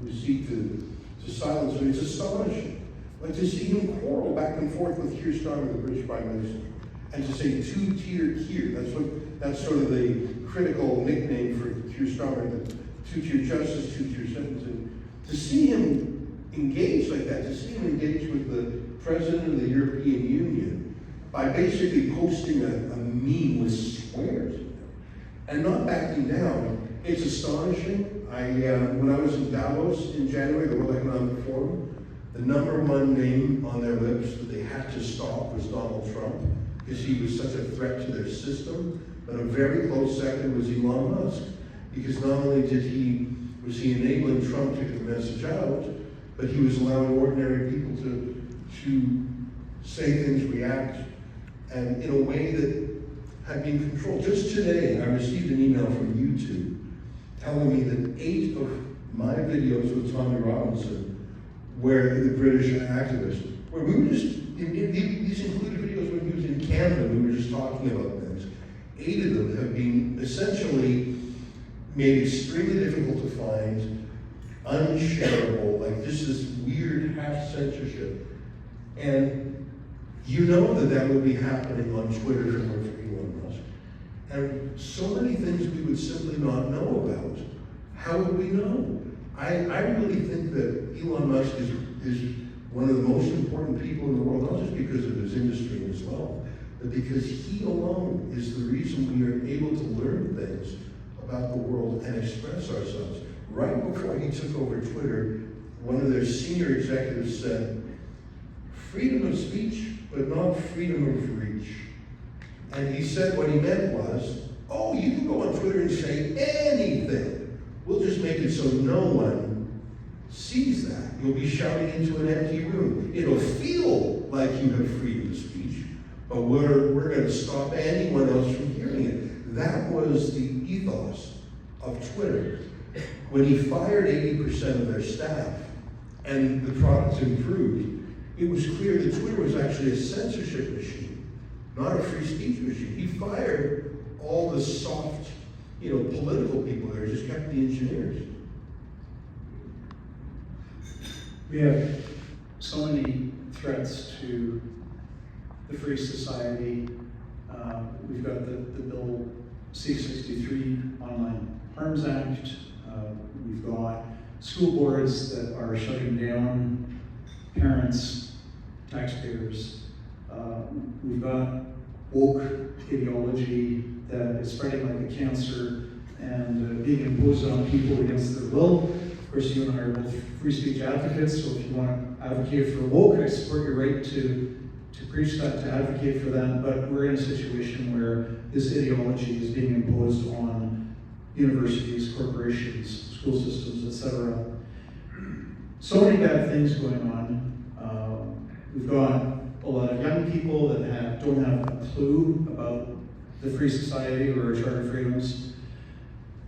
who seek to silence him, it's astonishing. Like to see him quarrel back and forth with Keir Starmer, the British Prime Minister, and to say two-tiered here. That's sort of the critical nickname for Hugh Strummer, the two-tier justice, two-tier sentencing. To see him engage like that, to see him engage with the President of the European Union by basically posting a meme with swears and not backing down, it's astonishing. When I was in Davos in January, the World Economic Forum, the #1 name on their lips that they had to stop was Donald Trump, because he was such a threat to their system. But a very close second was Elon Musk, because not only was he enabling Trump to get the message out, but he was allowing ordinary people to say things, react, and in a way that had been controlled. Just today, I received an email from YouTube telling me that 8 of my videos with Tommy Robinson, where the British activist, where we were just, these included videos when he was in Canada, we were just talking about things. 8 of them have been essentially made extremely difficult to find, unshareable, like just this weird half censorship. And you know that would be happening on Twitter for Elon Musk. And so many things we would simply not know about. How would we know? I really think that Elon Musk is one of the most important people in the world, not just because of his industry and his wealth, but because he alone is the reason we are able to learn things about the world and express ourselves. Right before he took over Twitter, one of their senior executives said, freedom of speech, but not freedom of reach. And he said what he meant was, oh, you can go on Twitter and say anything. We'll just make it so no one sees that. You'll be shouting into an empty room. It'll feel like you have freedom of speech, but we're going to stop anyone else from hearing it. That was the ethos of Twitter. When he fired 80% of their staff and the products improved, it was clear that Twitter was actually a censorship machine, not a free speech machine. He fired all the soft, political people there, just kept the engineers. We have so many threats to the free society. We've got the Bill C-63 Online Harms Act. We've got school boards that are shutting down parents, taxpayers. We've got woke ideology that is spreading like a cancer and being imposed on people against their will. Of course, you and I are both free speech advocates, so if you want to advocate for woke, I support your right to preach that, to advocate for that, but we're in a situation where this ideology is being imposed on universities, corporations, school systems, etc. So many bad things going on. We've got a lot of young people that don't have a clue about the free society or Charter of Freedoms.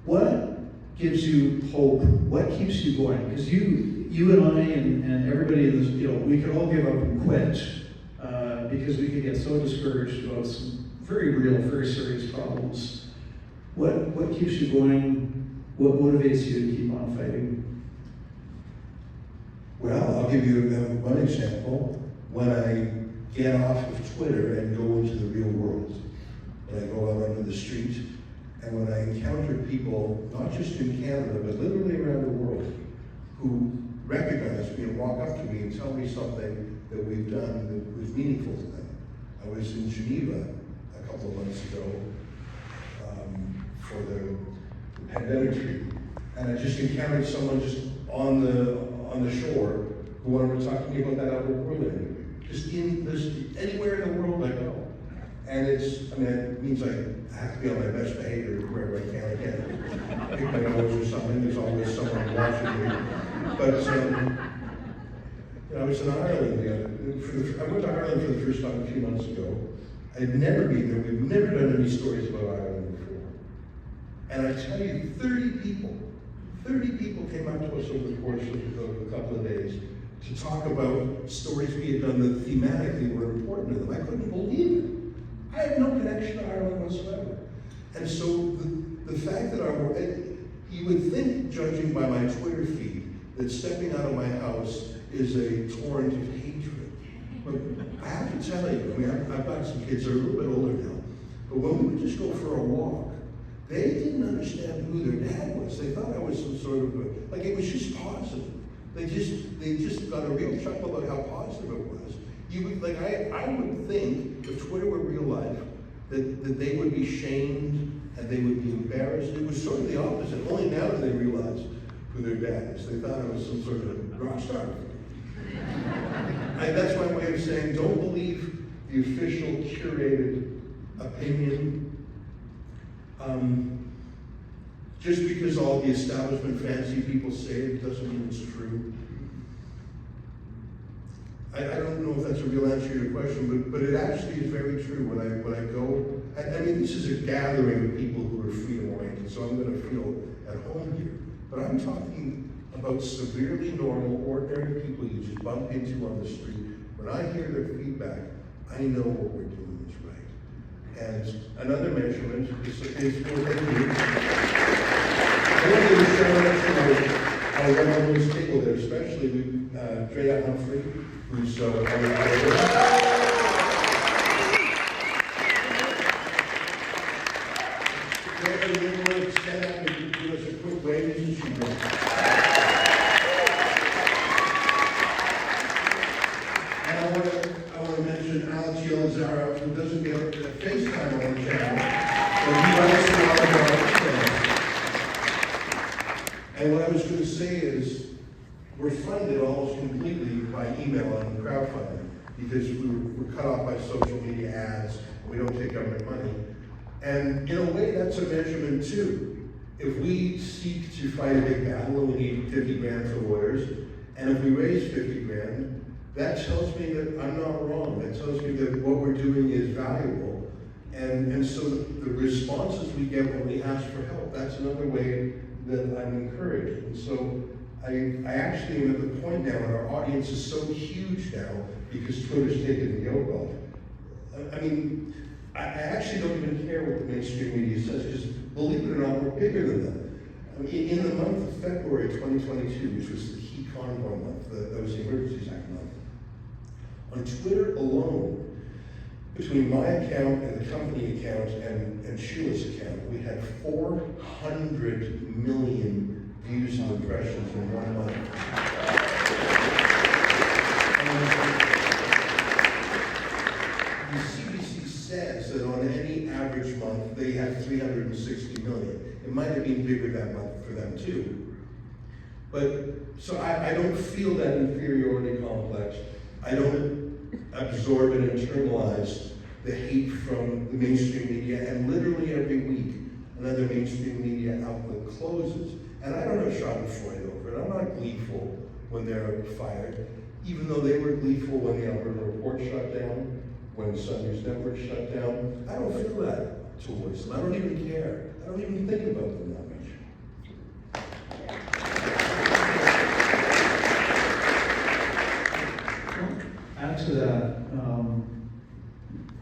What gives you hope? What keeps you going? Because you and I and everybody in this, we could all give up and quit because we could get so discouraged about some very real, very serious problems. What keeps you going? What motivates you to keep on fighting? Well, I'll give you one example. When I get off of Twitter and go into the real world, when I go out onto the street, and when I encounter people, not just in Canada, but literally around the world, who recognize me and walk up to me and tell me something that we've done that was meaningful to them. I was in Geneva a couple of months ago for the pandemic treaty, and I just encountered someone just on the shore who wanted to talk to me about that outward world interview. Just anywhere in the world I go. And it means I have to be on my best behavior wherever I can. I can't pick my nose or something. There's always someone watching me. But I was in Ireland I went to Ireland for the first time a few months ago. I had never been there. We've never done any stories about Ireland before. And I tell you, 30 people came up to us over the course of a couple of days to talk about stories we had done that thematically were important to them. I couldn't believe it. I had no connection to Ireland whatsoever. And so the fact that you would think, judging by my Twitter feed, that stepping out of my house is a torrent of hatred. But I have to tell you, I've got some kids that are a little bit older now, but when we would just go for a walk, they didn't understand who their dad was. They thought I was some sort of like it was just positive. They just got a real chuckle about how positive it was. You would like I would think if Twitter were real life that they would be shamed and they would be embarrassed. It was sort of the opposite. Only now do they realize who their dad is. They thought I was some sort of rock star. That's my way of saying don't believe the official curated opinion. Just because all the establishment fancy people say it doesn't mean it's true. I don't know if that's a real answer to your question, but it actually is very true. When I go, I mean, this is a gathering of people who are freedom-oriented, so I'm going to feel at home here. But I'm talking about severely normal, ordinary people you just bump into on the street. When I hear their feedback, I know what we're doing is right. And another measurement is for the I want to give a shout out to our Reynolds table there, especially with Drea Humphrey, who's on the board. Everyone stand up and give us a quick wave, isn't she? And I want to mention Alex Yelazara, who doesn't get a FaceTime on the channel, but he writes a lot of our things. And what I was going to say is, we're funded almost completely by email and crowdfunding because we're cut off by social media ads. We don't take government money. And in a way, that's a measurement too. If we seek to fight a big battle and we need 50 grand for lawyers, and if we raise 50 grand, that tells me that I'm not wrong. That tells me that what we're doing is valuable. And so the responses we get when we ask for help, that's another way that I'm encouraged. And so I actually am at the point now, and our audience is so huge now because Twitter's taken the yoke off. I mean, I actually don't even care what the mainstream media says, because believe it or not, we're bigger than them. I mean, in the month of February 2022, which was the Heat Convoy month, that was the Emergencies Act month, on Twitter alone, between my account and the company account and Sheila's account, we had 400 million views and impressions in 1 month. And the CBC says that on any average month, they have 360 million. It might have been bigger that month for them too. But, so I don't feel that inferiority complex. I don't absorb and internalize the hate from the mainstream media, and literally every week another mainstream media outlet closes. And I don't have schadenfreude over it. I'm not gleeful when they're fired, even though they were gleeful when the Alberta Report shut down, when Sun News Network shut down. I don't feel that towards them. I don't even care. I don't even think about them that much. Add to that,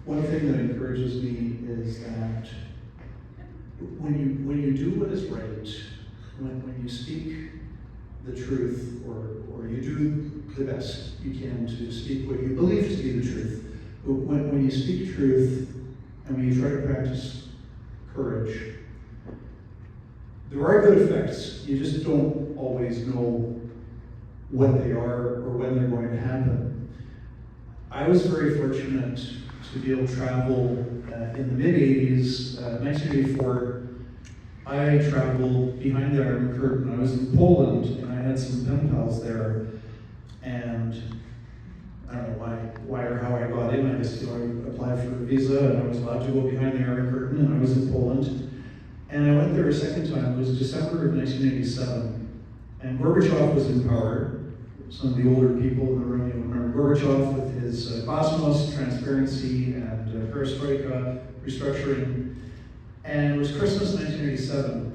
one thing that encourages me is that when you do what is right, when you speak the truth, or you do the best you can to speak what you believe to be the truth, but when you speak truth and when you try to practice courage, there are good effects. You just don't always know what they are or when they're going to happen. I was very fortunate to be able to travel in the mid-80s, 1984. I traveled behind the Iron Curtain. I was in Poland, and I had some pen pals there. And I don't know why or how I got in. I just I applied for a visa, and I was allowed to go behind the Iron Curtain, and I was in Poland. And I went there a second time. It was December of 1987, and Gorbachev was in power. Some of the older people in the room, you remember Gorbachev with his Glasnost, transparency, and perestroika, restructuring. And it was Christmas 1987.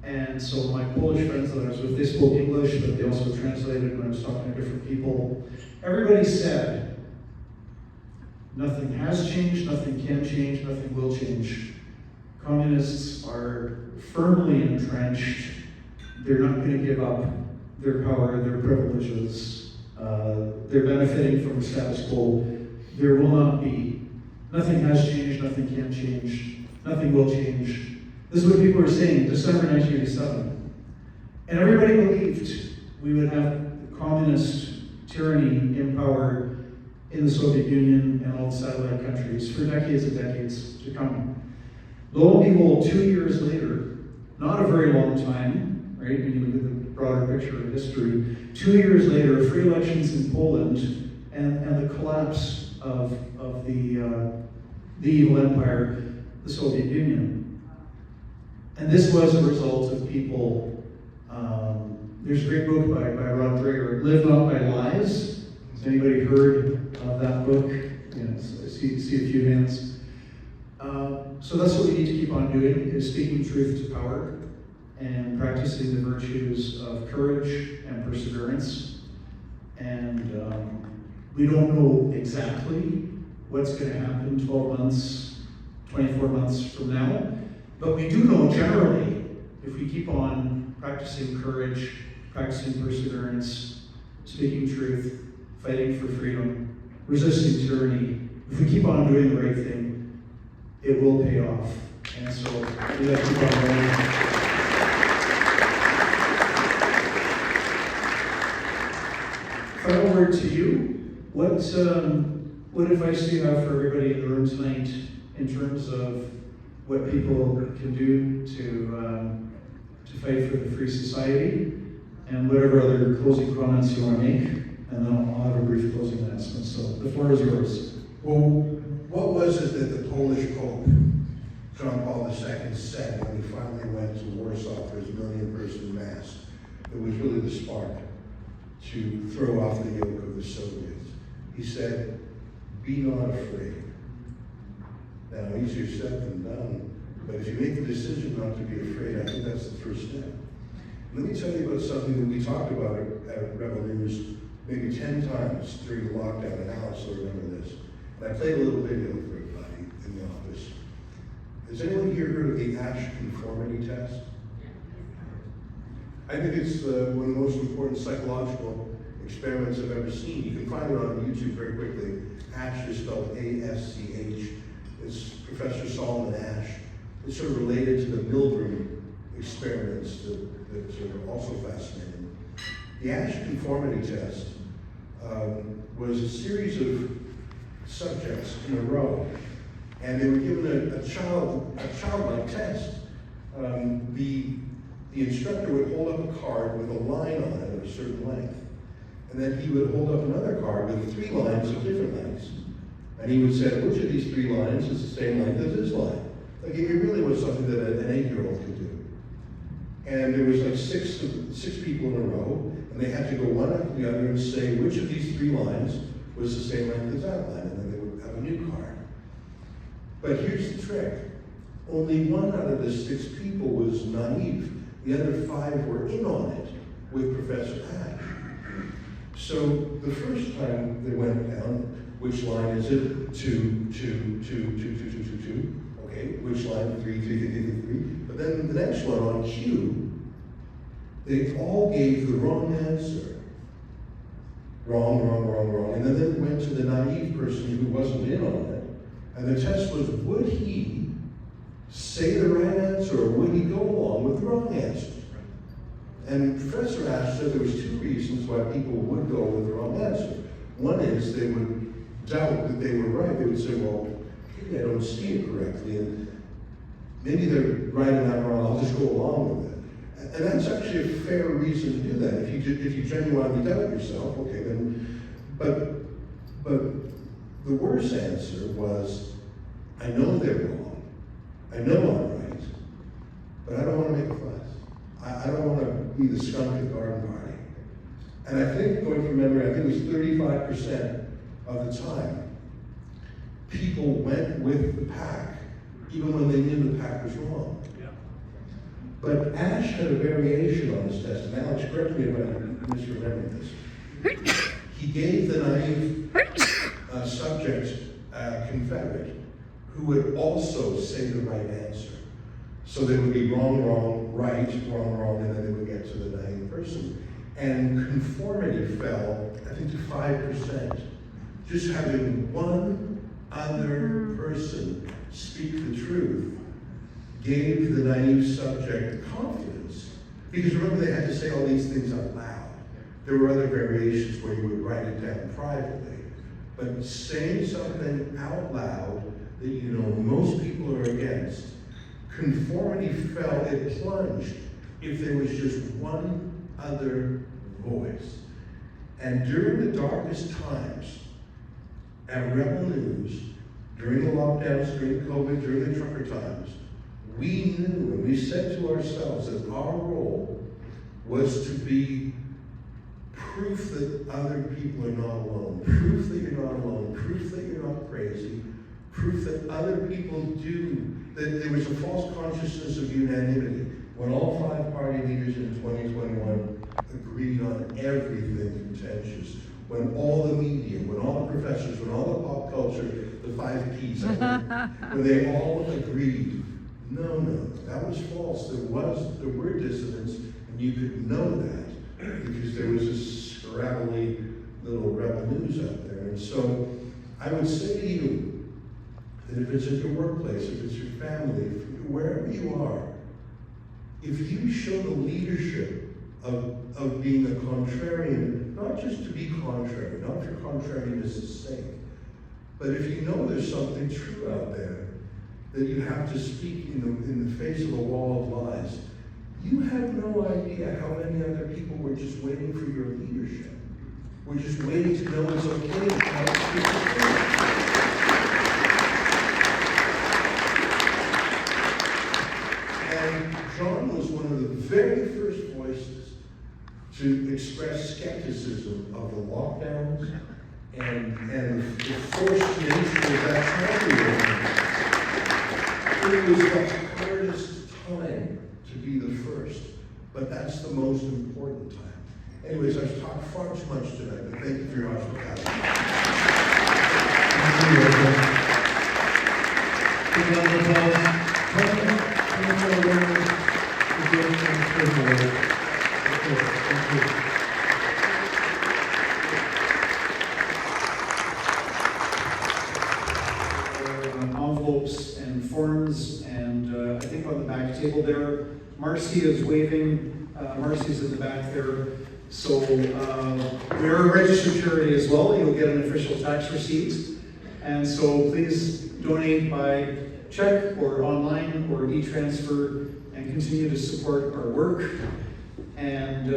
And so my Polish friends that I was with, they spoke English, but they also translated when I was talking to different people. Everybody said, nothing has changed, nothing can change, nothing will change. Communists are firmly entrenched. They're not going to give up their power, their privileges. They're benefiting from the status quo. There will not be. Nothing has changed, nothing can change, nothing will change. This is what people were saying, December 1987. And everybody believed we would have communist tyranny in power in the Soviet Union and all the satellite countries for decades and decades to come. Lo and behold, 2 years later, not a very long time, right, when you look at the broader picture of history, 2 years later, free elections in Poland and the collapse of the evil empire, the Soviet Union. And this was a result of people, there's a great book by Rod Dreher, Live Not by Lies. Has anybody heard of that book? Yes, I see a few hands. So that's what we need to keep on doing, is speaking truth to power and practicing the virtues of courage and perseverance. And we don't know exactly what's going to happen 12 months, 24 months from now, but we do know generally, if we keep on practicing courage, practicing perseverance, speaking truth, fighting for freedom, resisting tyranny, if we keep on doing the right thing, it will pay off. And so we have to keep on going. Final word to you. What advice do you have for everybody in the room tonight in terms of what people can do to fight for the free society, and whatever other closing comments you want to make, and then I'll have a brief closing announcement. So the floor is yours. Well, what was it that the Polish Pope, John Paul II, said when he finally went to Warsaw for his million-person mass? It was really the spark to throw off the yoke of the Soviets. He said, "Be not afraid." Now, easier said than done, but if you make the decision not to be afraid, I think that's the first step. Let me tell you about something that we talked about at Rebel News maybe 10 times during the lockdown, and Alex will remember this. And I played a little video for everybody in the office. Has anyone here heard of the Ash conformity test? I think it's one of the most important psychological experiments I've ever seen. You can find it on YouTube very quickly. Ash is spelled A-S-C-H. It's Professor Solomon Ash. It's sort of related to the Milgram experiments that are also fascinating. The Ash conformity test was a series of subjects in a row, and they were given a childlike test. The instructor would hold up a card with a line on it of a certain length, and then he would hold up another card with 3 lines of different lengths. And he would say, which of these 3 lines is the same length as this line? Like, it really was something that an 8-year-old could do. And there was like six people in a row, and they had to go one after the other and say which of these 3 lines was the same length as that line, and then they would have a new card. But here's the trick. Only 1 out of the 6 people was naive. The other 5 were in on it with Professor Ash. So the first time they went down, which line is it? 2, 2, 2, 2, 2, 2, 2, 2, 2. Okay, which line? 3, 3, 3, 3, 3. But then the next one on cue, they all gave the wrong answer. Wrong, wrong, wrong, wrong. And then they went to the naive person who wasn't in on it. And the test was, would he say the right answer, or would he go along with the wrong answer? And Professor Ash said there was 2 reasons why people would go with the wrong answer. One is they would doubt that they were right. They would say, well, maybe I don't see it correctly, and maybe they're right and I'm wrong, I'll just go along with it. And that's actually a fair reason to do that. If you genuinely doubt yourself, okay, then, but the worst answer was, I know they're wrong, I know I'm right, but I don't want to make a fuss. I don't want to be the skunk at the garden party. And I think, going from memory, I think it was 35% of the time, people went with the pack, even when they knew the pack was wrong. Yeah. But Ash had a variation on his test, and Alex, correct me if I'm misremembering this. He gave the naive subject a Confederate who would also say the right answer. So they would be wrong, wrong, right, wrong, wrong, and then they would get to the naive person. And conformity fell, I think, to 5%. Just having one other person speak the truth gave the naive subject confidence. Because remember, they had to say all these things out loud. There were other variations where you would write it down privately. But saying something out loud that you know most people are against, conformity fell, it plunged if there was just one other voice. And during the darkest times, at Rebel News, during the lockdowns, during COVID, during the trucker times, we knew and we said to ourselves that our role was to be proof that other people are not alone, proof that you're not alone, proof that you're not crazy, proof that other people do, that there was a false consciousness of unanimity. When all 5 party leaders in 2021 agreed on everything contentious, when all the media, when all the professors, when all the pop culture, the 5 Ps, when they all agreed, no, that was false. There were dissonance, and you could know that because there was this scrabbly little Rebel News out there. And so I would say to you that if it's at your workplace, if it's your family, wherever you are, if you show the leadership of being a contrarian, not just to be contrary, not for contrariness' sake, but if you know there's something true out there that you have to speak in the face of a wall of lies, you have no idea how many other people were just waiting for your leadership. We're just waiting to know it's okay to tell us the truth. And John was one of the very first voices to express skepticism of the lockdowns and the forced nature of that time. It was the hardest time to be the first, but that's the most important time. Anyways, I've talked far too much tonight, but thank you for your hospitality. Envelopes and forms, and I think on the back table there, Marcy is waving. Marcy's in the back there. So we're a registered charity as well. You'll get an official tax receipt. And so please donate by check or online or e-transfer and continue to support our work. And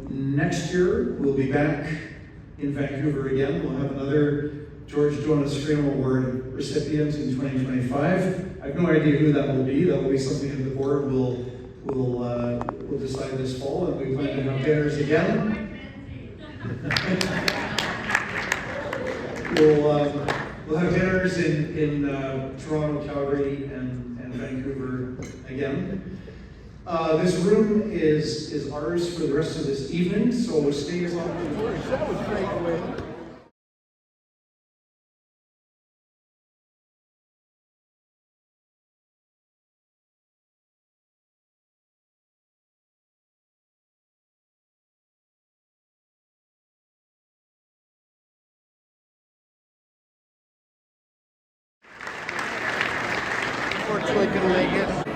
next year, we'll be back in Vancouver again. We'll have another George Jonas Freedom Award recipient in 2025. I have no idea who that will be. That will be something that the board will decide this fall, and we plan to have dinners again. We'll have dinners in Toronto, Calgary, and Vancouver again. This room is ours for the rest of this evening, so stay as long as you want. That was great. Unfortunately, couldn't make it.